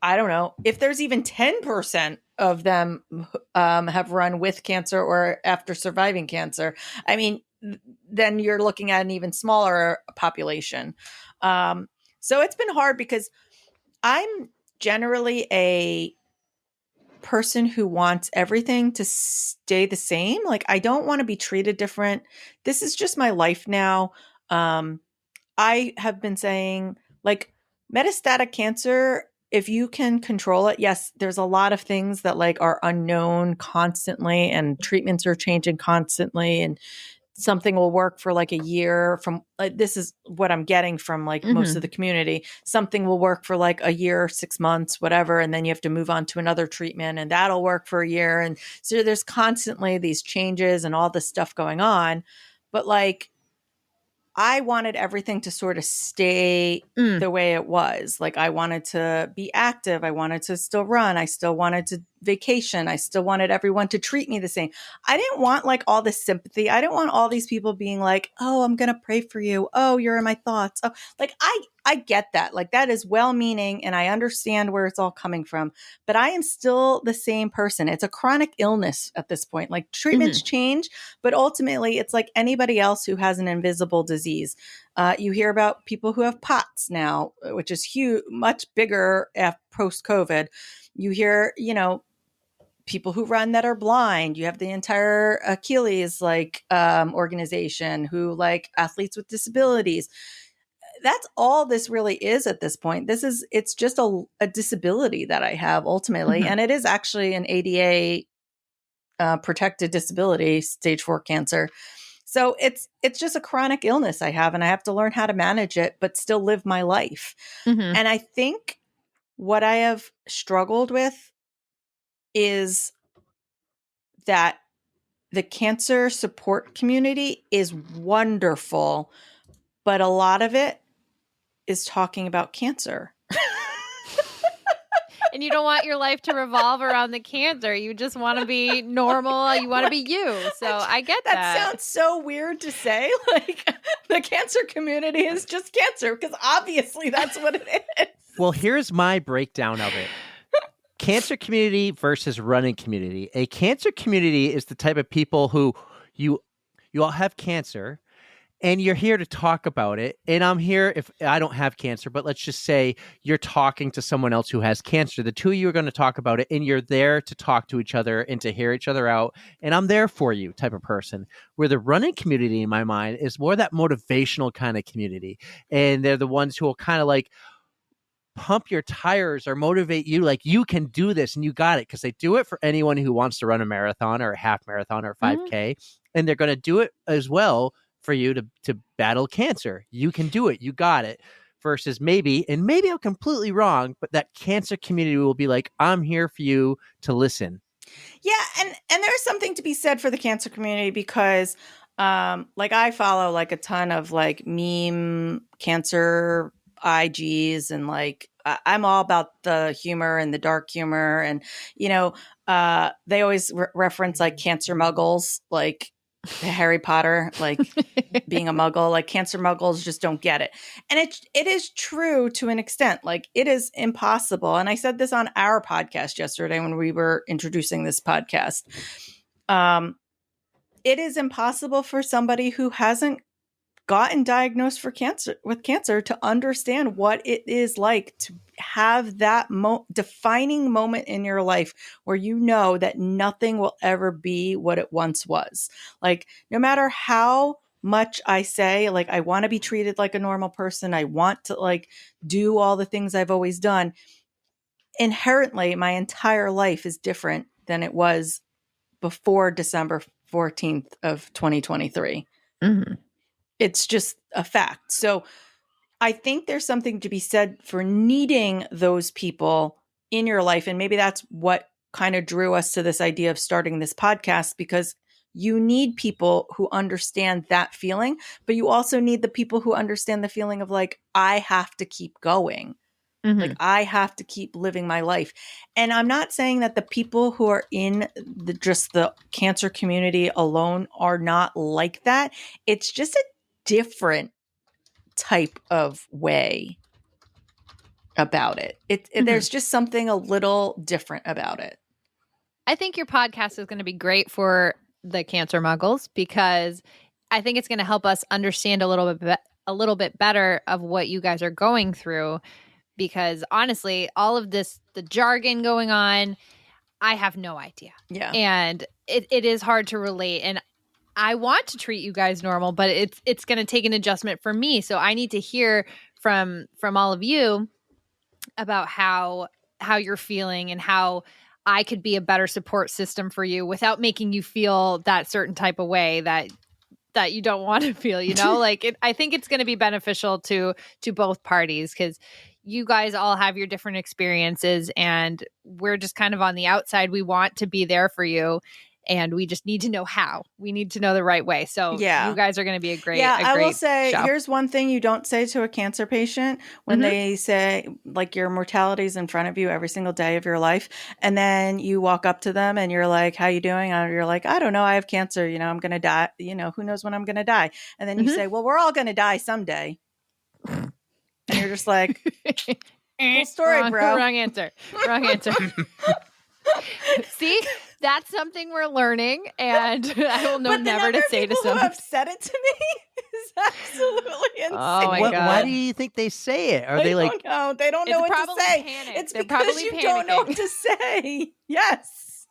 I don't know if there's even 10% of them have run with cancer or after surviving cancer. I mean, then you're looking at an even smaller population. So it's been hard because I'm generally a person who wants everything to stay the same. Like, I don't want to be treated different. This is just my life now. I have been saying, like, metastatic cancer, if you can control it, yes, there's a lot of things that like are unknown constantly, and treatments are changing constantly, and something will work for like a year from this is what I'm getting from like most of the community. Something will work for like a year, 6 months, whatever. And then you have to move on to another treatment and that'll work for a year. And so there's constantly these changes and all this stuff going on. But like, I wanted everything to sort of stay the way it was. Like, I wanted to be active. I wanted to still run. I still wanted to vacation. I still wanted everyone to treat me the same. I didn't want like all this sympathy. I didn't want all these people being like, oh, I'm going to pray for you. Oh, you're in my thoughts. Oh, like I get that. Like, that is well-meaning and I understand where it's all coming from, but I am still the same person. It's a chronic illness at this point. Like, treatments change, but ultimately it's like anybody else who has an invisible disease. You hear about people who have POTS now, which is huge, much bigger post-COVID. You hear, people who run that are blind. You have the entire Achilles organization who like athletes with disabilities. That's all this really is at this point. It's just a disability that I have ultimately. And it is actually an ADA protected disability, stage 4 cancer. So it's just a chronic illness I have, and I have to learn how to manage it, but still live my life. And I think what I have struggled with is that the cancer support community is wonderful, but a lot of it is talking about cancer.
And you don't want your life to revolve around the cancer. You just want to be normal. You want to be you. So I get that.
That sounds so weird to say. Like, the cancer community is just cancer, because obviously that's what it is.
Well, here's my breakdown of it. Cancer community versus running community. A cancer community is the type of people who you all have cancer and you're here to talk about it. And I'm here if I don't have cancer, but let's just say you're talking to someone else who has cancer. The two of you are going to talk about it, and you're there to talk to each other and to hear each other out. And I'm there for you type of person. Where the running community in my mind is more that motivational kind of community. And they're the ones who will kind of like pump your tires or motivate you, like, you can do this and you got it, because they do it for anyone who wants to run a marathon or a half marathon or a 5K. And they're going to do it as well for you to battle cancer. You can do it. You got it. Versus maybe I'm completely wrong, but that cancer community will be like, I'm here for you to listen.
Yeah. And there's something to be said for the cancer community, because like, I follow like a ton of like meme cancer IGs, and like I'm all about the humor and the dark humor, and they always reference like cancer muggles, like Harry Potter, like being a muggle. Like, cancer muggles just don't get it, and it is true to an extent. Like, it is impossible, and I said this on our podcast yesterday when we were introducing this podcast. It is impossible for somebody who hasn't gotten diagnosed with cancer to understand what it is like to have that defining moment in your life where you know that nothing will ever be what it once was. Like, no matter how much I say, like, I want to be treated like a normal person, I want to like do all the things I've always done, inherently my entire life is different than it was before December 14th of 2023. It's just a fact. So I think there's something to be said for needing those people in your life. And maybe that's what kind of drew us to this idea of starting this podcast, because you need people who understand that feeling, but you also need the people who understand the feeling of like, I have to keep going. Like, I have to keep living my life. And I'm not saying that the people who are in just the cancer community alone are not like that. It's just a different type of way about it. There's just something a little different about it.
I think your podcast is going to be great for the cancer muggles, because I think it's going to help us understand a little bit better of what you guys are going through, because honestly, all of this, the jargon going on, I have no idea.
Yeah.
And it is hard to relate. And I want to treat you guys normal, but it's going to take an adjustment for me. So I need to hear from all of you about how you're feeling and how I could be a better support system for you without making you feel that certain type of way that you don't want to feel, like I think it's going to be beneficial to both parties, because you guys all have your different experiences and we're just kind of on the outside. We want to be there for you and we just need to know how. We need to know the right way. So
Yeah.
you guys are going to be a great
I will say,
show.
Here's one thing you don't say to a cancer patient when they say, like, your mortality is in front of you every single day of your life. And then you walk up to them and you're like, how you doing? And you're like, I don't know. I have cancer. I'm going to die. Who knows when I'm going to die? And then you say, well, we're all going to die someday. And you're just like, cool story, bro.
Wrong answer. See, that's something we're learning, and I will know never to say to someone.
Who have said it to me is absolutely insane.
Oh my God.
Why do you think they say it? Are they like?
Don't know. They don't know what to say. It's
They're
because you don't know what to say. Yes.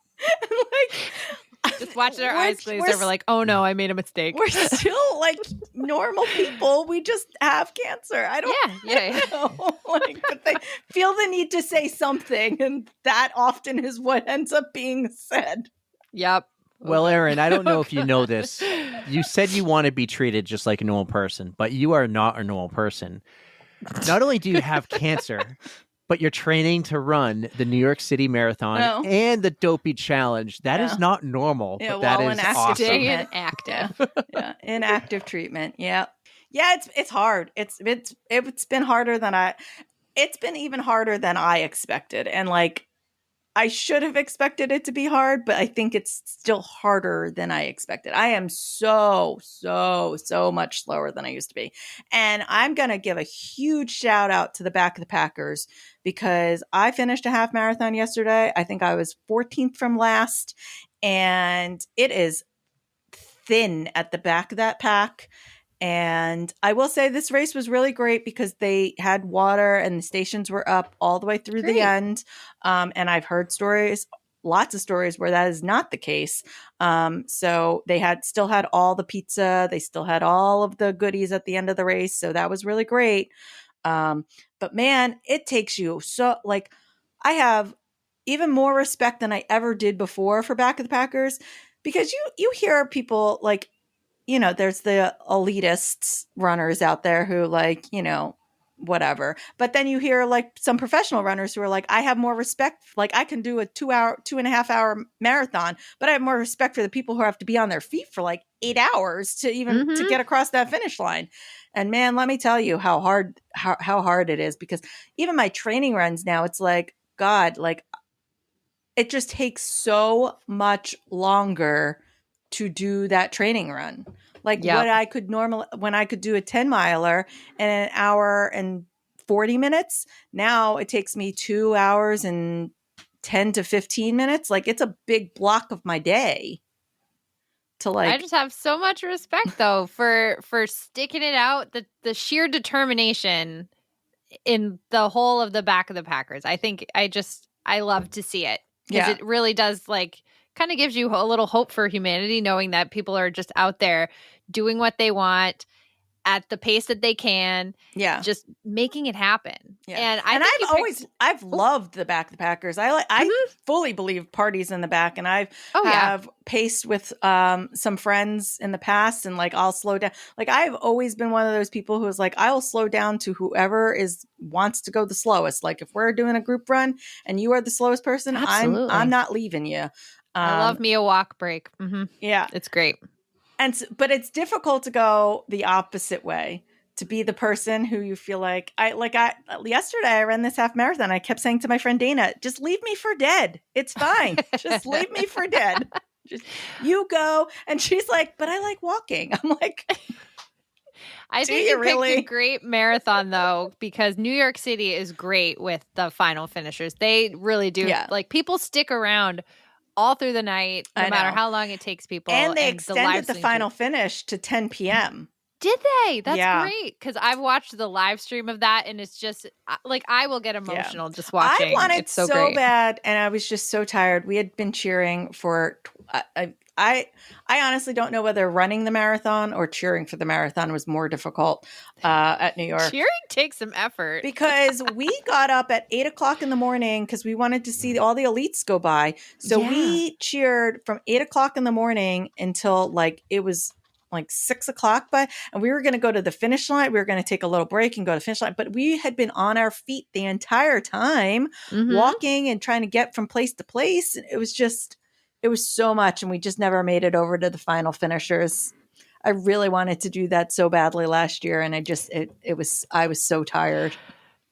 Just watch their eyes glaze over, like, oh no, I made a mistake.
We're still like normal people. We just have cancer. I don't know. But they feel the need to say something, and that often is what ends up being said.
Yep.
Well, Erin, I don't know if you know this. You said you want to be treated just like a normal person, but you are not a normal person. Not only do you have cancer, but you're training to run the New York City Marathon and the Dopey Challenge. That is not normal, but that is awesome.
Stay inactive.
Inactive treatment. Yeah. Yeah, it's hard. It's been harder than it's been even harder than I expected. And like, I should have expected it to be hard, but I think it's still harder than I expected. I am so much slower than I used to be. And I'm going to give a huge shout out to the Back of the Packers, because I finished a half marathon yesterday. I think I was 14th from last, and it is thin at the back of that pack. And I will say this race was really great because they had water and the stations were up all the way through the end. And I've heard lots of stories where that is not the case. So they still had all the pizza. They still had all of the goodies at the end of the race. So that was really great. But man, it takes you I have even more respect than I ever did before for Back of the Packers, because you hear people like, there's the elitists runners out there who whatever. But then you hear like some professional runners who are like, I have more respect. Like, I can do a 2.5 hour marathon, but I have more respect for the people who have to be on their feet for like 8 hours to even to get across that finish line. And man, let me tell you how hard it is, because even my training runs now, it's like, God, like it just takes so much longer to do that training run. Like what I could when I could do a 10 miler in an hour and 40 minutes, now it takes me 2 hours and 10 to 15 minutes. Like, it's a big block of my day to like.
I just have so much respect though for sticking it out, the sheer determination in the whole of the Back of the Packers. I think I love to see it, because it really does like kind of gives you a little hope for humanity, knowing that people are just out there doing what they want at the pace that they can, just making it happen. And I've
loved the Back of the Packers. I fully believe parties in the back, and I have paced with some friends in the past, and like I'll slow down. Like, I've always been one of those people who's like, I will slow down to whoever wants to go the slowest. Like, if we're doing a group run and you are the slowest person, I'm not leaving you.
I love me a walk break.
Yeah,
it's great.
But it's difficult to go the opposite way, to be the person who you feel like yesterday I ran this half marathon. I kept saying to my friend Dana, just leave me for dead. It's fine. Just leave me for dead. Just you go. And she's like, but I like walking. I'm like,
I think you picked a great marathon though, because New York City is great with the final finishers. They really do. Like, people stick around all through the night, no
I
matter
know.
how long it takes people.
And they
live
extended the
stream
final finish to 10 p.m.
Did they? That's
Yeah.
great. Because I've watched the live stream of that, and it's just like I will get emotional just
I
watching.
wanted
It's so
so
great.
bad, and I was just so tired. We had been cheering for. I honestly don't know whether running the marathon or cheering for the marathon was more difficult at New York.
Cheering takes some effort.
Because we got up at 8:00 in the morning because we wanted to see all the elites go by. So we cheered from 8:00 in the morning until like it was like 6:00 by, and we were going to go to the finish line. We were going to take a little break and go to the finish line, but we had been on our feet the entire time, walking and trying to get from place to place. It was so much, and we just never made it over to the final finishers. I really wanted to do that so badly last year, and I was so tired.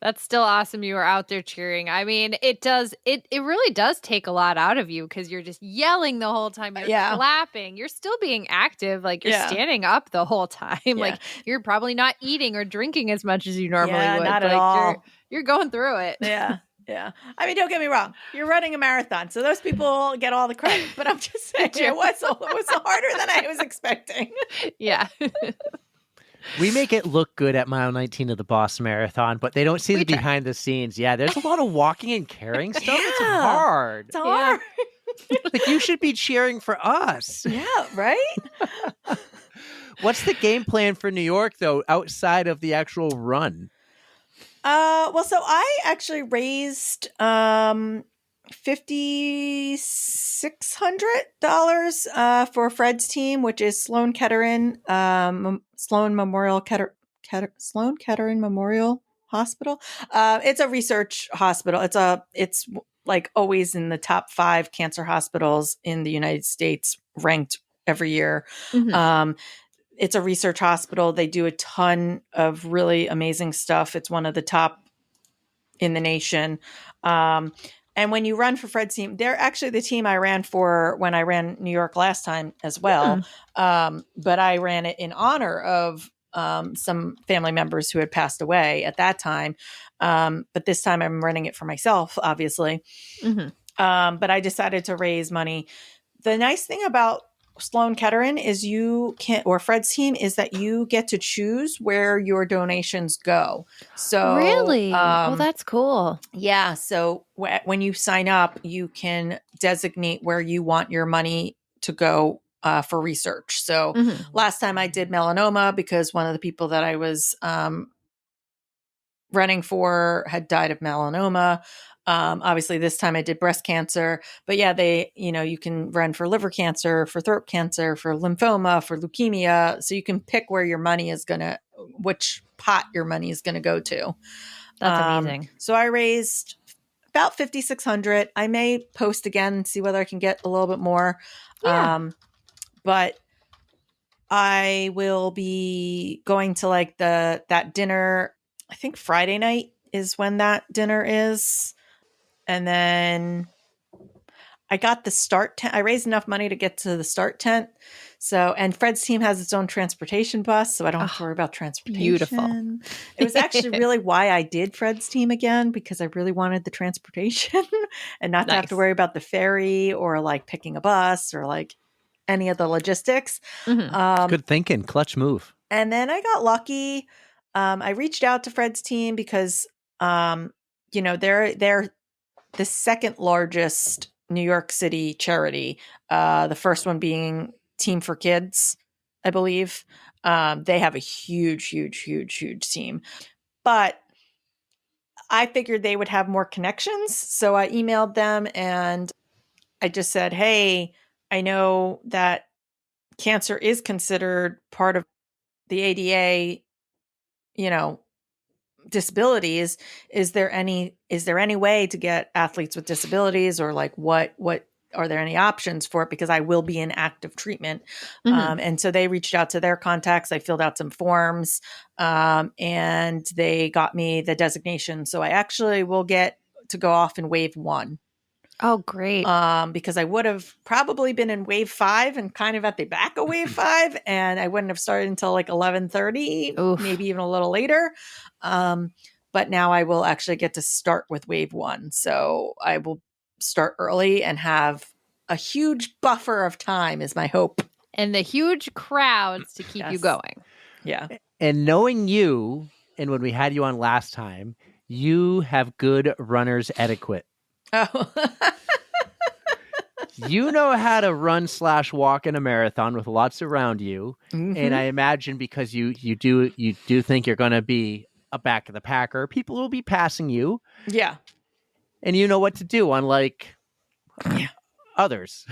That's still awesome. You were out there cheering. I mean, it really does take a lot out of you because you're just yelling the whole time. You're clapping. You're still being active. Like you're standing up the whole time. Like you're probably not eating or drinking as much as you normally would.
Not
like
at all.
You're going through it.
Yeah. Yeah. I mean, don't get me wrong. You're running a marathon, so those people get all the credit. But I'm just saying it was harder than I was expecting.
Yeah.
We make it look good at mile 19 of the Boston Marathon, but they don't see the behind the scenes. Yeah, there's a lot of walking and carrying stuff. It's hard.
It's hard.
Like you should be cheering for us.
Yeah, right?
What's the game plan for New York, though, outside of the actual run?
Well, so I actually raised $5,600 for Fred's team, which is Sloan Kettering Memorial Hospital. It's a research hospital. It's like always in the top 5 cancer hospitals in the United States, ranked every year. It's a research hospital. They do a ton of really amazing stuff. It's one of the top in the nation. And when you run for Fred's team, they're actually the team I ran for when I ran New York last time as well. But I ran it in honor of some family members who had passed away at that time. But this time I'm running it for myself, obviously. But I decided to raise money. The nice thing about Sloan Kettering is or Fred's team is that you get to choose where your donations go. So
really? Oh, that's cool.
Yeah. So when you sign up, you can designate where you want your money to go for research. So last time I did melanoma because one of the people that I was running for had died of melanoma. Obviously this time I did breast cancer, but yeah, you can run for liver cancer, for throat cancer, for lymphoma, for leukemia. So you can pick where your money is which pot your money is going to go to.
That's amazing.
So I raised about $5,600. I may post again and see whether I can get a little bit more.
Yeah.
But I will be going to like that dinner. I think Friday night is when that dinner is. And then I got the start tent. I raised enough money to get to the start tent. So, and Fred's team has its own transportation bus, so I don't have to worry about transportation.
Beautiful.
It was actually really why I did Fred's team again, because I really wanted the transportation and not to have to worry about the ferry or like picking a bus or like any of the logistics.
Good thinking. Clutch move.
And then I got lucky. I reached out to Fred's team because, they're the second largest New York City charity. The first one being Team for Kids, I believe. They have a huge, huge, huge, huge team. But I figured they would have more connections. So I emailed them and I just said, hey, I know that cancer is considered part of the ADA, disabilities. Is there any way to get athletes with disabilities, or like what are there any options for it? Because I will be in active treatment. And so they reached out to their contacts. I filled out some forms and they got me the designation. So I actually will get to go off in wave 1.
Oh, great.
Because I would have probably been in wave 5 and kind of at the back of wave 5, and I wouldn't have started until like 11:30, maybe even a little later. But now I will actually get to start with wave 1. So I will start early and have a huge buffer of time is my hope.
And the huge crowds to keep you
Yes.
going.
Yeah.
And knowing you, and when we had you on last time, you have good runner's etiquette.
Oh.
You know how to run/walk in a marathon with lots around you. And I imagine because you do think you're going to be a back of the packer, people will be passing you.
Yeah.
And you know what to do, unlike others.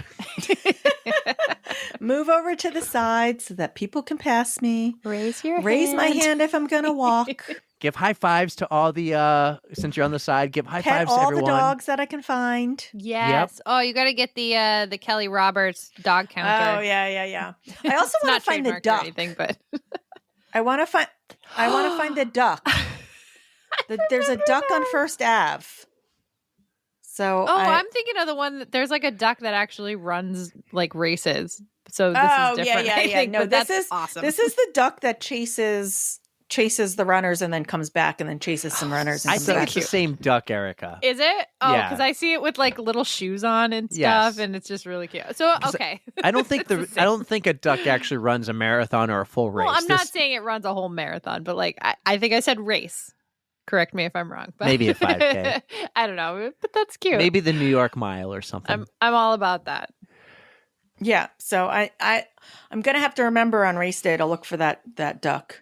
Move over to the side so that people can pass me.
Raise your
Raise my hand if I'm going to walk.
Give high fives to all the, since you're on the side, give high
Pet
fives to
all
everyone.
the dogs that I can find.
Yes. Oh, you got to get the Kelly Roberts dog counter.
Oh, yeah. I also
It's
want
not
to find the
trademarked or
duck.
anything, but
I want to find the duck. There's a duck on First Ave. So
I'm thinking of the one that there's like a duck that actually runs like races. So this is different. I think,
No,
but
this
that's
is
awesome.
This is the duck that chases the runners and then comes back and then chases some runners and
I
comes
think
back.
it's the same duck, Erica.
Is it? Oh,
Yeah.
because I see it with like little shoes on and stuff,
Yes.
and it's just really cute. So okay,
I don't think
It's the same.
I don't think a duck actually runs a marathon or a full race.
Well, I'm not
This-
saying it runs a whole marathon, but like I think I said race. Correct me if I'm wrong. But
Maybe a 5K.
I don't know, but that's cute.
maybe the New York Mile or something.
I'm all about that.
Yeah, so I'm gonna have to remember on race day to look for that duck.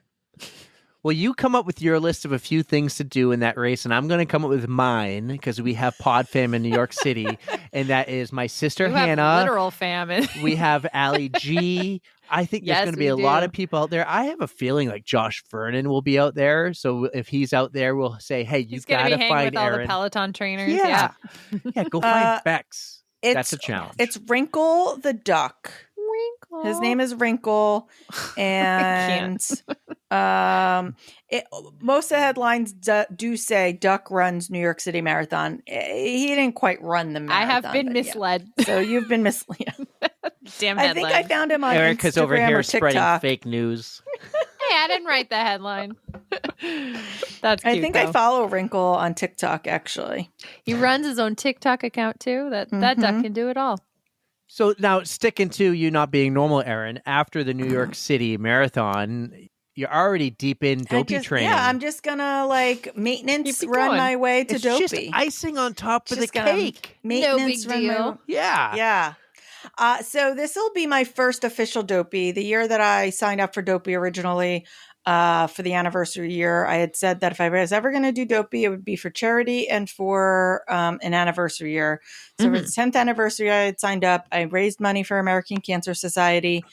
Well, you come up with your list of a few things to do in that race, and I'm going to come up with mine because we have Pod Fam in New York City, and that is my sister
You have
Hannah.
literal famine.
We have Allie G. I think there's
Yes,
going to be
we
a lot
do.
of people out there. I have a feeling like Josh Vernon will be out there. So if he's out there, we'll say, hey, you
He's gonna
got
be
to
hanging
find
with all
Erin.
the Peloton trainers.
Yeah. Yeah, go find Bex.
It's,
That's a challenge.
It's Wrinkle the duck.
Wrinkle.
His name is Wrinkle, and most of the headlines do say Duck runs New York City Marathon. He didn't quite run the
I
marathon.
have been
but yeah.
misled.
So you've been misled.
Damn
I
headline.
think I found him on
Erica's
Instagram
over here
or
spreading
TikTok.
fake news.
Hey, I didn't write the headline. That's cute.
I think
though.
I follow Wrinkle on TikTok, actually.
He runs his own TikTok account too. That duck can do it all.
So now, sticking to you not being normal, Erin, after the New York City Marathon, you're already deep in Dopey training.
Yeah, I'm just gonna like maintenance
Keep it
run
going.
my way to
it's
Dopey.
just icing on top of the
Just gonna
cake.
Maintenance
No big
run my
deal.
Yeah.
Yeah. So this will be my first official Dopey. The year that I signed up for Dopey originally, for the anniversary year, I had said that if I was ever going to do Dopey, it would be for charity and for an anniversary year. So for the 10th anniversary, I had signed up. I raised money for American Cancer Society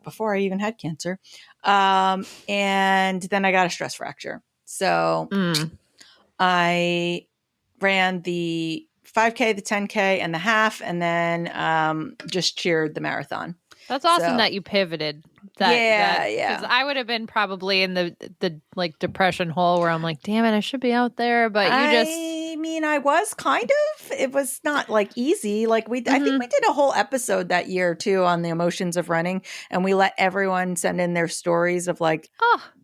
before I even had cancer. And then I got a stress fracture. So I ran the 5K, the 10K, and the half, and then just cheered the marathon.
That's awesome
So-
that you pipivoted.
Yeah.
'cause I would have been probably in the like depression hole where I'm like, damn it, I should be out there, but
I mean, I was kind of. It was not like easy. Like I think we did a whole episode that year too on the emotions of running, and we let everyone send in their stories of like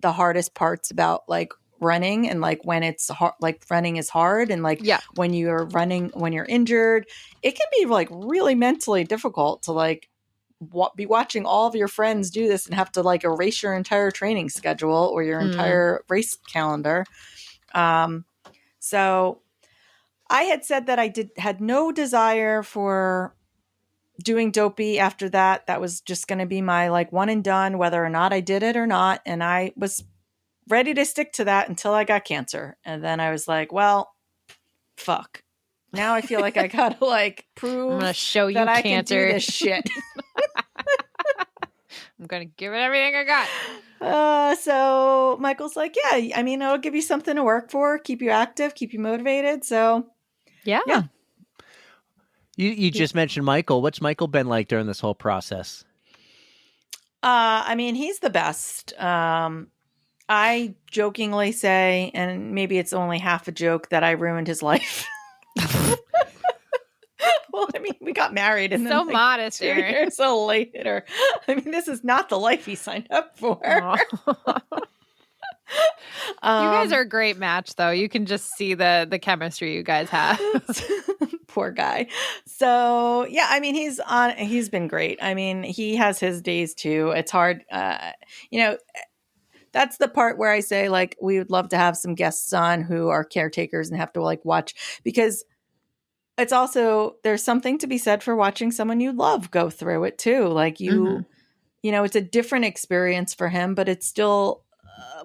the hardest parts about like running and like when it's hard, like running is hard, and like when you're running when you're injured, it can be like really mentally difficult to like be watching all of your friends do this and have to like erase your entire training schedule or your entire race calendar. So I had said that I had no desire for doing Dopey after that. That was just going to be my like one and done, whether or not I did it or not. And I was ready to stick to that until I got cancer. And then I was like, well, fuck. Now I feel like I gotta like prove
I'm gonna show you
that I
cancer.
can do this shit.
I'm gonna give it everything I got.
So Michael's like, yeah, I mean, it'll give you something to work for, keep you active, keep you motivated. So
Yeah.
You just mentioned Michael. What's Michael been like during this whole process?
I mean, he's the best. I jokingly say, and maybe it's only half a joke, that I ruined his life. Well, I mean, we got married and
So
then like,
modest,
2
Erin.
years later. I mean, this is not the life he signed up for.
You guys are a great match, though. You can just see the chemistry you guys have.
Poor guy. So yeah, I mean, he's been great. I mean, he has his days too. It's hard. That's the part where I say, like, we would love to have some guests on who are caretakers and have to like watch, because it's also, there's something to be said for watching someone you love go through it too. Like it's a different experience for him, but it's still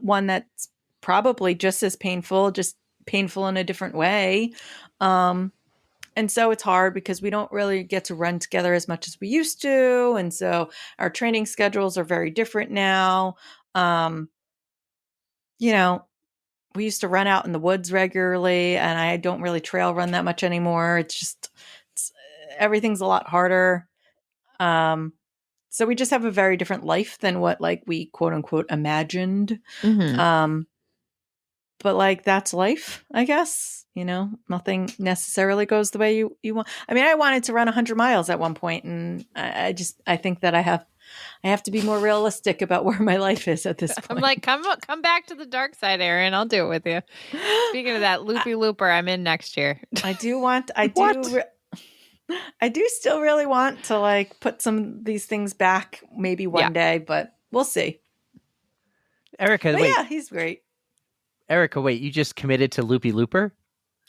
one that's probably just as painful, just painful in a different way. And so it's hard because we don't really get to run together as much as we used to. And so our training schedules are very different now. We used to run out in the woods regularly, and I don't really trail run that much anymore. Everything's a lot harder. So we just have a very different life than what like we quote unquote imagined. But like, that's life, I guess. Nothing necessarily goes the way you want. I mean, I wanted to run 100 miles at one point, and I think that I have to be more realistic about where my life is at this point.
I'm like, come back to the dark side, Erin. I'll do it with you. Speaking of that, loopy looper, I'm in next year.
I do still really want to like put some of these things back maybe one day, but we'll see.
Erica,
but
wait.
Yeah, he's great.
Erica, wait, you just committed to Loopy Looper?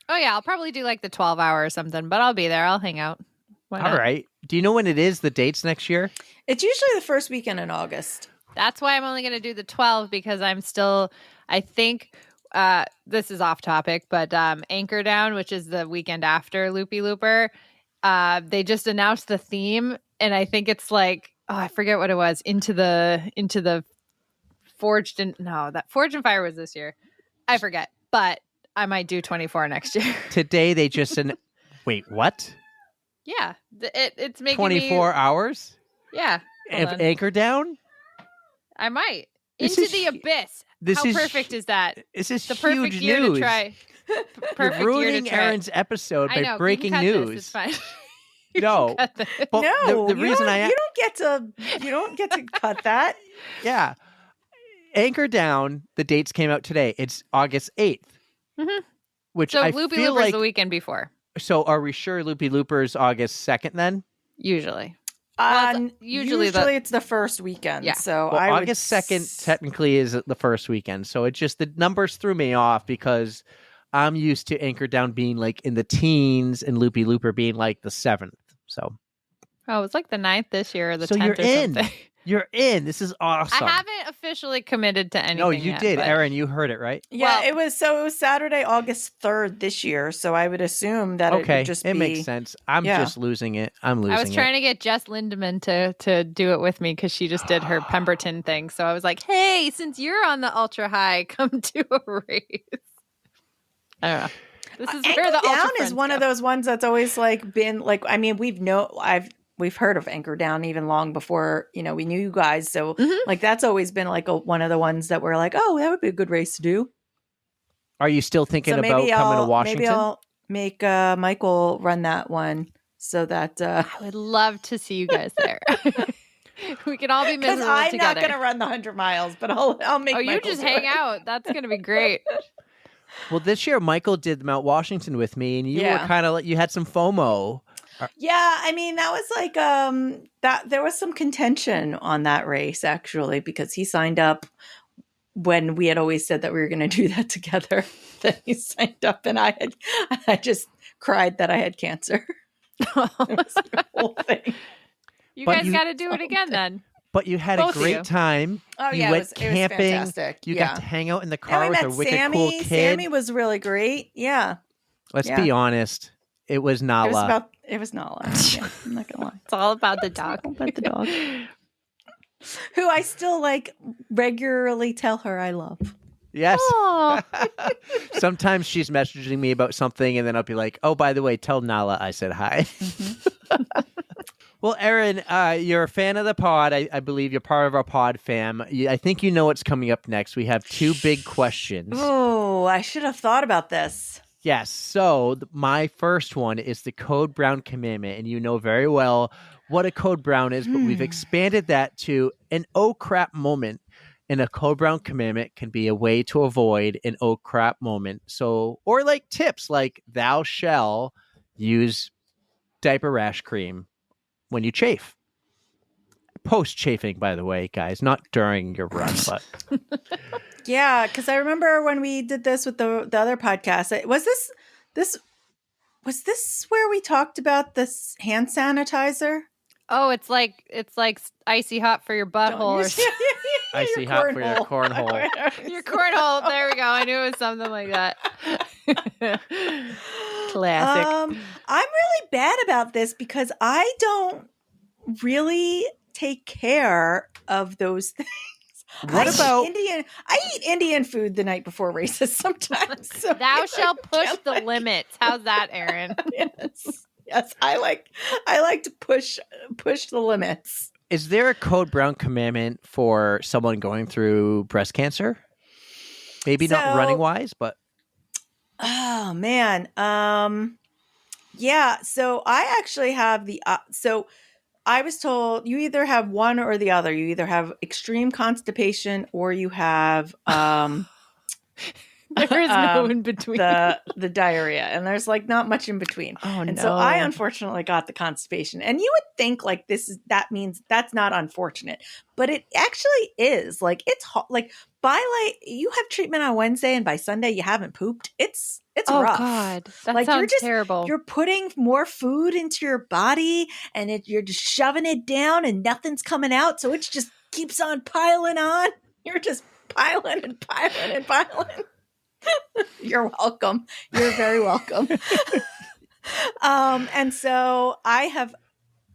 Oh yeah, I'll probably do like the 12 hour or something, but I'll be there. I'll hang out. Why not?
All right. Do you know when it is, the dates next year?
It's usually the first weekend in August.
That's why I'm only going to do the 12, because I'm still, I think, this is off topic, but Anchor Down, which is the weekend after Loopy Looper, they just announced the theme, and I think it's like, I forget what it was, into the Forged and Fire was this year. I forget, but I might do 24 next year.
Today they just wait, what?
Yeah, it's making
24 hours?
Yeah.
Anchor Down?
I might.
This
Into the abyss. How perfect is that?
This is
the
huge
perfect year
news.
to try.
You're ruining Erin's episode by breaking news.
It's fine.
No.
Well, no,
the reason
you don't get to cut that.
Yeah. Anchor Down, the dates came out today. It's August 8th.
Mm-hmm.
Which
so
I
Loopy
feel
Looper's
like
the weekend before.
So are we sure Loopy Looper's August 2nd then?
Usually.
Usually it's the first weekend.
Yeah.
So
well, August 2nd technically is the first weekend. So it's just the numbers threw me off because I'm used to Anchor Down being like in the teens and Loopy Looper being like the 7th. So
it's like the 9th this year or the 10th
you're
or something.
You're in. This is awesome.
I haven't officially committed to anything.
No, you
yet,
did,
but...
Erin. You heard it, right?
Yeah, it was Saturday, August 3rd this year. So I would assume that it would just be.
It makes sense. I'm just losing it. I
was trying to get Jess Lindemann to do it with me because she just did her Pemberton thing. So I was like, hey, since you're on the ultra high, come do a race. I don't know. This is where the
Down
ultra
is one of those ones that's always like been like, I mean, we've heard of Anchor Down even long before, we knew you guys. So like, that's always been like one of the ones that we're like, oh, that would be a good race to do.
Are you still thinking about coming to Washington?
Maybe I'll make Michael run that one so that
I would love to see you guys there. We can all be miserable together.
I'm not going to run the 100 miles, but I'll make.
Oh, you just hang out. That's going to be great.
Well, this year Michael did Mount Washington with me, and you were kind of like, you had some FOMO.
Yeah, I mean, that was like that there was some contention on that race actually, because he signed up when we had always said that we were going to do that together. Then he signed up, and I just cried that I had cancer. It was the whole thing.
You guys got to do it again then.
But you had
Both
a great time.
Oh,
you
yeah,
went camping.
It was fantastic.
You got to hang out in the car with a wicked
Sammy.
cool kid.
Sammy was really great. Yeah.
Let's be honest. It was Nala.
It was Nala. Yeah, I'm not gonna lie.
It's all about the dog.
All about the dog. Who I still like regularly tell her I love.
Yes. Sometimes she's messaging me about something, and then I'll be like, "Oh, by the way, tell Nala I said hi." Mm-hmm. Well, Erin, you're a fan of the pod. I believe you're part of our pod fam. I think you know what's coming up next. We have two big questions.
Oh, I should have thought about this.
Yes. So my first one is the Code Brown Commandment. And you know very well what a Code Brown is, but we've expanded that to an oh crap moment. And a Code Brown Commandment can be a way to avoid an oh crap moment. So, or like tips like thou shall use diaper rash cream when you chafe. Post chafing, by the way, guys, not during your run, but
Yeah, because I remember when we did this with the other podcast. Was this where we talked about this hand sanitizer?
Oh, it's like icy hot for your butthole or something.
icy hot for your cornhole.
Your cornhole. There we go. I knew it was something like that. Classic.
I'm really bad about this because I don't really take care of those things.
What about
I eat Indian food the night before races sometimes. So
Thou shalt push the limits. How's that, Erin?
Yes, I like to push the limits.
Is there a Code Brown commandment for someone going through breast cancer? Maybe not running wise, but
oh man, yeah. So I actually have the so I was told you either have one or the other. You either have extreme constipation or you have
There is no in between.
The diarrhea, and there's like not much in between.
Oh,
and
no.
so I unfortunately got the constipation. And you would think like that means that's not unfortunate, but it actually is. Like it's like by like you have treatment on Wednesday and by Sunday you haven't pooped. It's
oh
rough.
God, that
like
sounds
you're just
terrible.
You're putting more food into your body and you're just shoving it down and nothing's coming out, so it just keeps on piling on. You're just piling and piling and piling. You're welcome. You're very welcome. And so I have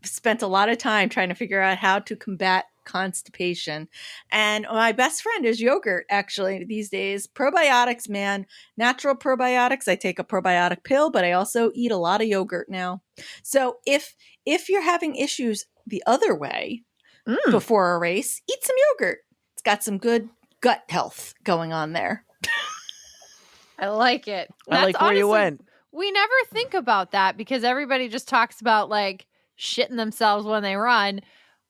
spent a lot of time trying to figure out how to combat constipation. And my best friend is yogurt, actually, these days. Probiotics, man. Natural probiotics. I take a probiotic pill, but I also eat a lot of yogurt now. So if you're having issues the other way before a race, eat some yogurt. It's got some good gut health going on there.
I like it.
I like where you went.
We never think about that because everybody just talks about like shitting themselves when they run.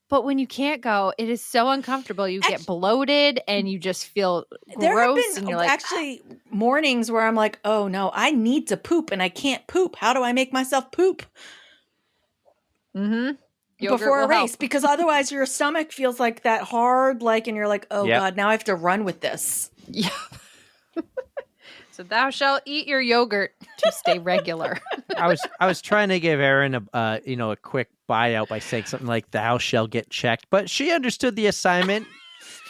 But when you can't go, it is so uncomfortable. You get bloated and you just feel gross.
There have
and
been
you're like,
actually mornings where I'm like, oh no, I need to poop and I can't poop. How do I make myself poop? Before a race? Because otherwise your stomach feels like that hard, like, and you're like, oh God, now I have to run with this.
Yeah. So thou shalt eat your yogurt to stay regular.
I was trying to give Erin a quick buyout by saying something like "thou shall get checked," but she understood the assignment.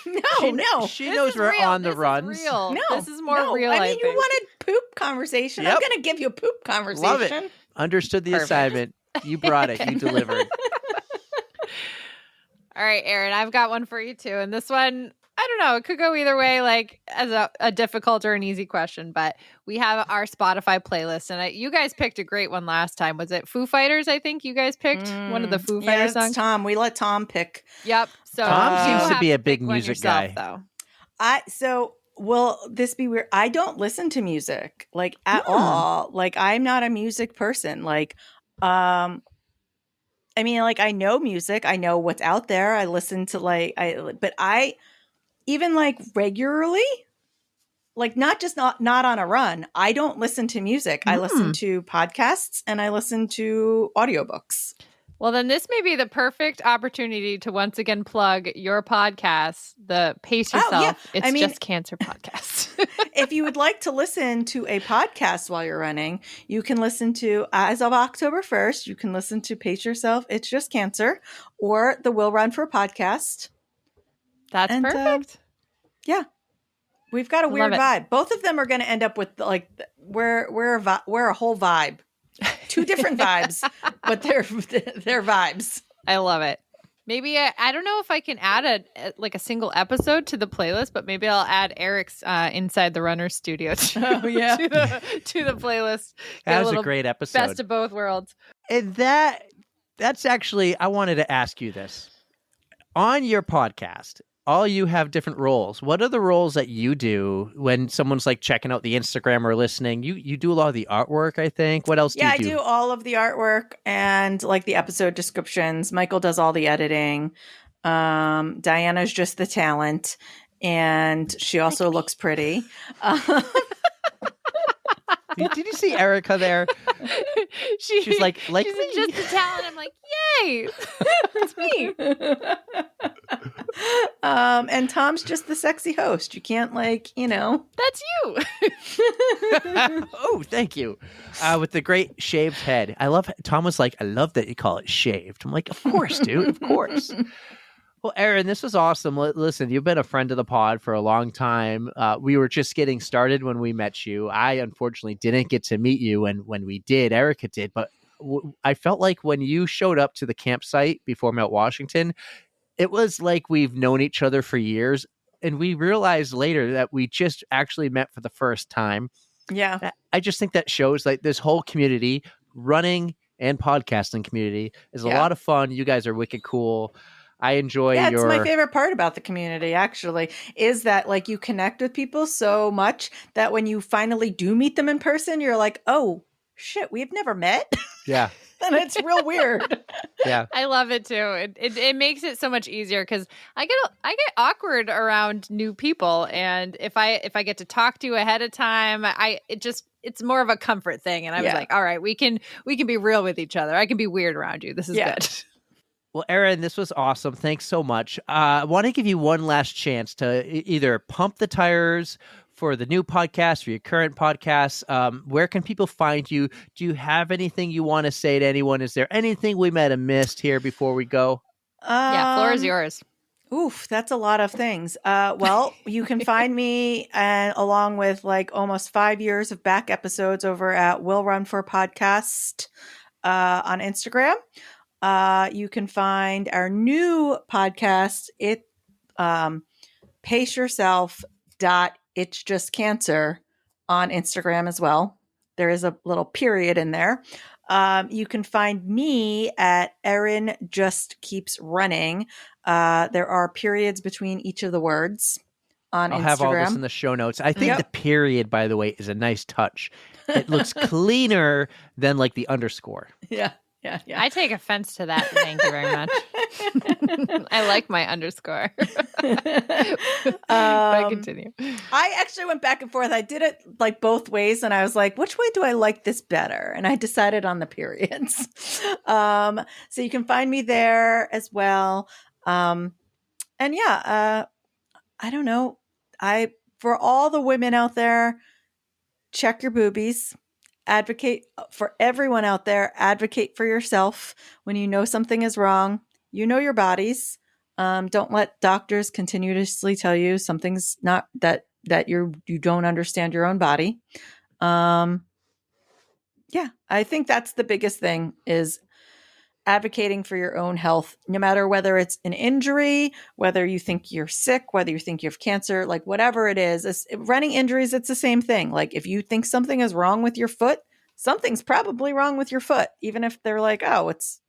No.
She knows we're on the runs.
Real.
No,
this is more real.
I mean, you wanted poop conversation.
Yep.
I'm going to give you a poop conversation.
Love it. Understood the assignment. You brought it. You delivered.
All right, Erin, I've got one for you too, and this one, I don't know. It could go either way, like as a difficult or an easy question, but we have our Spotify playlist, and you guys picked a great one last time. Was it Foo Fighters? I think you guys picked one of the Foo Fighters songs.
Tom. We let Tom pick.
Yep. So
Tom seems to be a big
pick one
music
yourself,
guy.
though.
Will this be weird? I don't listen to music like at all. Like I'm not a music person. Like, I mean, like I know music. I know what's out there. I listen to but I even like regularly, like not on a run. I don't listen to music. I listen to podcasts and I listen to audiobooks.
Well, then this may be the perfect opportunity to once again plug your podcast, the Pace Yourself. It's Just Cancer podcast.
If you would like to listen to a podcast while you're running, you can listen to, as of October 1st, you can listen to Pace Yourself, It's Just Cancer, or the Will Run for podcast.
That's perfect.
Yeah. We've got a weird vibe. Both of them are going to end up with like, we're a whole vibe. Two different vibes, but they're vibes.
I love it. Maybe I don't know if I can add a single episode to the playlist, but maybe I'll add Eric's Inside the Runner Studio to the playlist.
That was a great episode.
Best of both worlds.
And that's actually, I wanted to ask you this. On your podcast, all you have different roles. What are the roles that you do when someone's like checking out the Instagram or listening? You do a lot of the artwork, I think. What else do you do?
Yeah, I do all of the artwork and like the episode descriptions. Michael does all the editing. Diana's just the talent. And she also looks pretty.
Did you see Erica there? She's like
she's
me.
just a talent. I'm like, yay, it's me.
And Tom's just the sexy host. You can't
That's you.
Oh, thank you. With the great shaved head. Tom was like, I love that you call it shaved. I'm like, of course, dude, of course. Well, Erin, this was awesome. Listen, you've been a friend of the pod for a long time. We were just getting started when we met you. I unfortunately didn't get to meet you, and when we did, Erica did. But I felt like when you showed up to the campsite before Mount Washington, it was like we've known each other for years. And we realized later that we just actually met for the first time.
Yeah.
I just think that shows like this whole community, running and podcasting community, is a lot of fun. You guys are wicked cool. I enjoy
it's my favorite part about the community, actually, is that like you connect with people so much that when you finally do meet them in person, you're like, oh, shit, we've never met.
Yeah.
And it's real weird.
Yeah.
I love it too. It makes it so much easier because I get awkward around new people, and if I get to talk to you ahead of time, it's more of a comfort thing. And I was like, all right, we can be real with each other. I can be weird around you. This is good.
Well, Erin, this was awesome. Thanks so much. I want to give you one last chance to either pump the tires for the new podcast, for your current podcast. Where can people find you? Do you have anything you want to say to anyone? Is there anything we might have missed here before we go?
Floor is yours.
Oof, that's a lot of things. Well, you can find me along with like almost 5 years of back episodes over at Will Run For Podcast on Instagram. You can find our new podcast, paceyourself.itsjustcancer on Instagram as well. There is a little period in there. You can find me at Erin Just Keeps Running. There are periods between each of the words on Instagram.
I'll have all this in the show notes. I think the period, by the way, is a nice touch. It looks cleaner than like the underscore.
Yeah.
I take offense to that. Thank you very much. I like my underscore. But continue.
I actually went back and forth. I did it like both ways, and I was like, which way do I like this better? And I decided on the periods. So you can find me there as well. I don't know. For all the women out there, check your boobies. Advocate for everyone out there. Advocate for yourself. When you know something is wrong, you know your bodies. Don't let doctors continuously tell you something's not that you don't understand your own body. I think that's the biggest thing is advocating for your own health, no matter whether it's an injury, whether you think you're sick, whether you think you have cancer, like whatever it is. Running injuries, it's the same thing. Like if you think something is wrong with your foot, something's probably wrong with your foot, even if they're like, oh, it's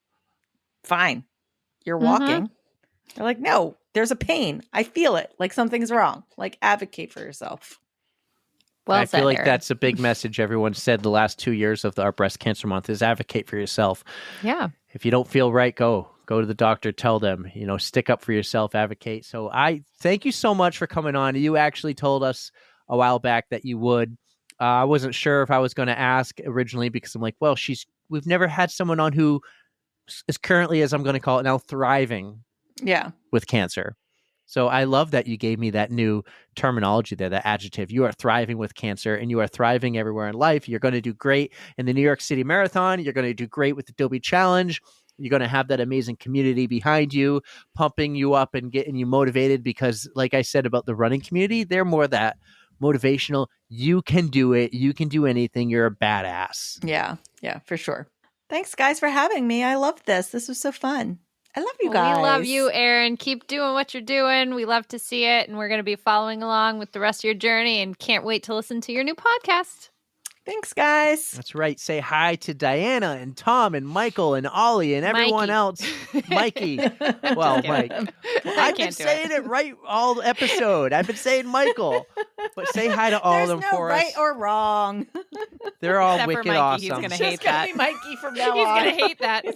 fine. You're walking. They're like, no, there's a pain. I feel it. Like something's wrong. Like advocate for yourself.
Well
I
said,
feel like
Erin.
that's a big message everyone said the last 2 years of our breast cancer month is advocate for yourself.
Yeah.
If you don't feel right, go to the doctor, tell them, stick up for yourself, advocate. So I thank you so much for coming on. You actually told us a while back that you would. I wasn't sure if I was going to ask originally because I'm like, well, we've never had someone on who is currently, as I'm going to call it now, thriving with cancer. So I love that you gave me that new terminology there, that adjective. You are thriving with cancer and you are thriving everywhere in life. You're going to do great in the New York City Marathon. You're going to do great with the Dopey Challenge. You're going to have that amazing community behind you, pumping you up and getting you motivated because like I said about the running community, they're more that motivational. You can do it. You can do anything. You're a badass.
Yeah, for sure. Thanks guys for having me. I love this. This was so fun. I love you guys.
We love you, Erin. Keep doing what you're doing. We love to see it. And we're going to be following along with the rest of your journey and can't wait to listen to your new podcast.
Thanks, guys.
That's right. Say hi to Diana and Tom and Michael and Ollie and everyone else. Mikey. Well, Mike. I've been saying it right all episode. I've been saying Michael. But say hi to all of them for us.
There's no right or wrong.
They're all
Except for
wicked
Mikey.
awesome.
He's going to
It's
hate
gonna
that.
be Mikey from now
He's
on.
going to hate that.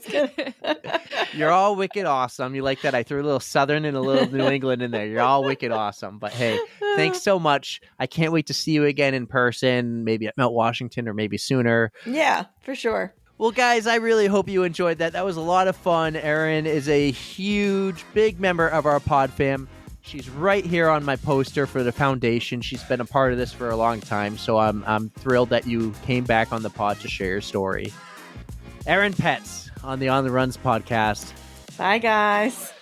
You're all wicked awesome. You like that? I threw a little Southern and a little New England in there. You're all wicked awesome. But hey, thanks so much. I can't wait to see you again in person, maybe at Mount Washington or maybe sooner.
Yeah, for sure.
Well, guys, I really hope you enjoyed that. That was a lot of fun. Erin is a huge, big member of our pod fam. She's right here on my poster for the foundation. She's been a part of this for a long time, so I'm thrilled that you came back on the pod to share your story. Erin Petz on the On the Runs podcast.
Bye, guys.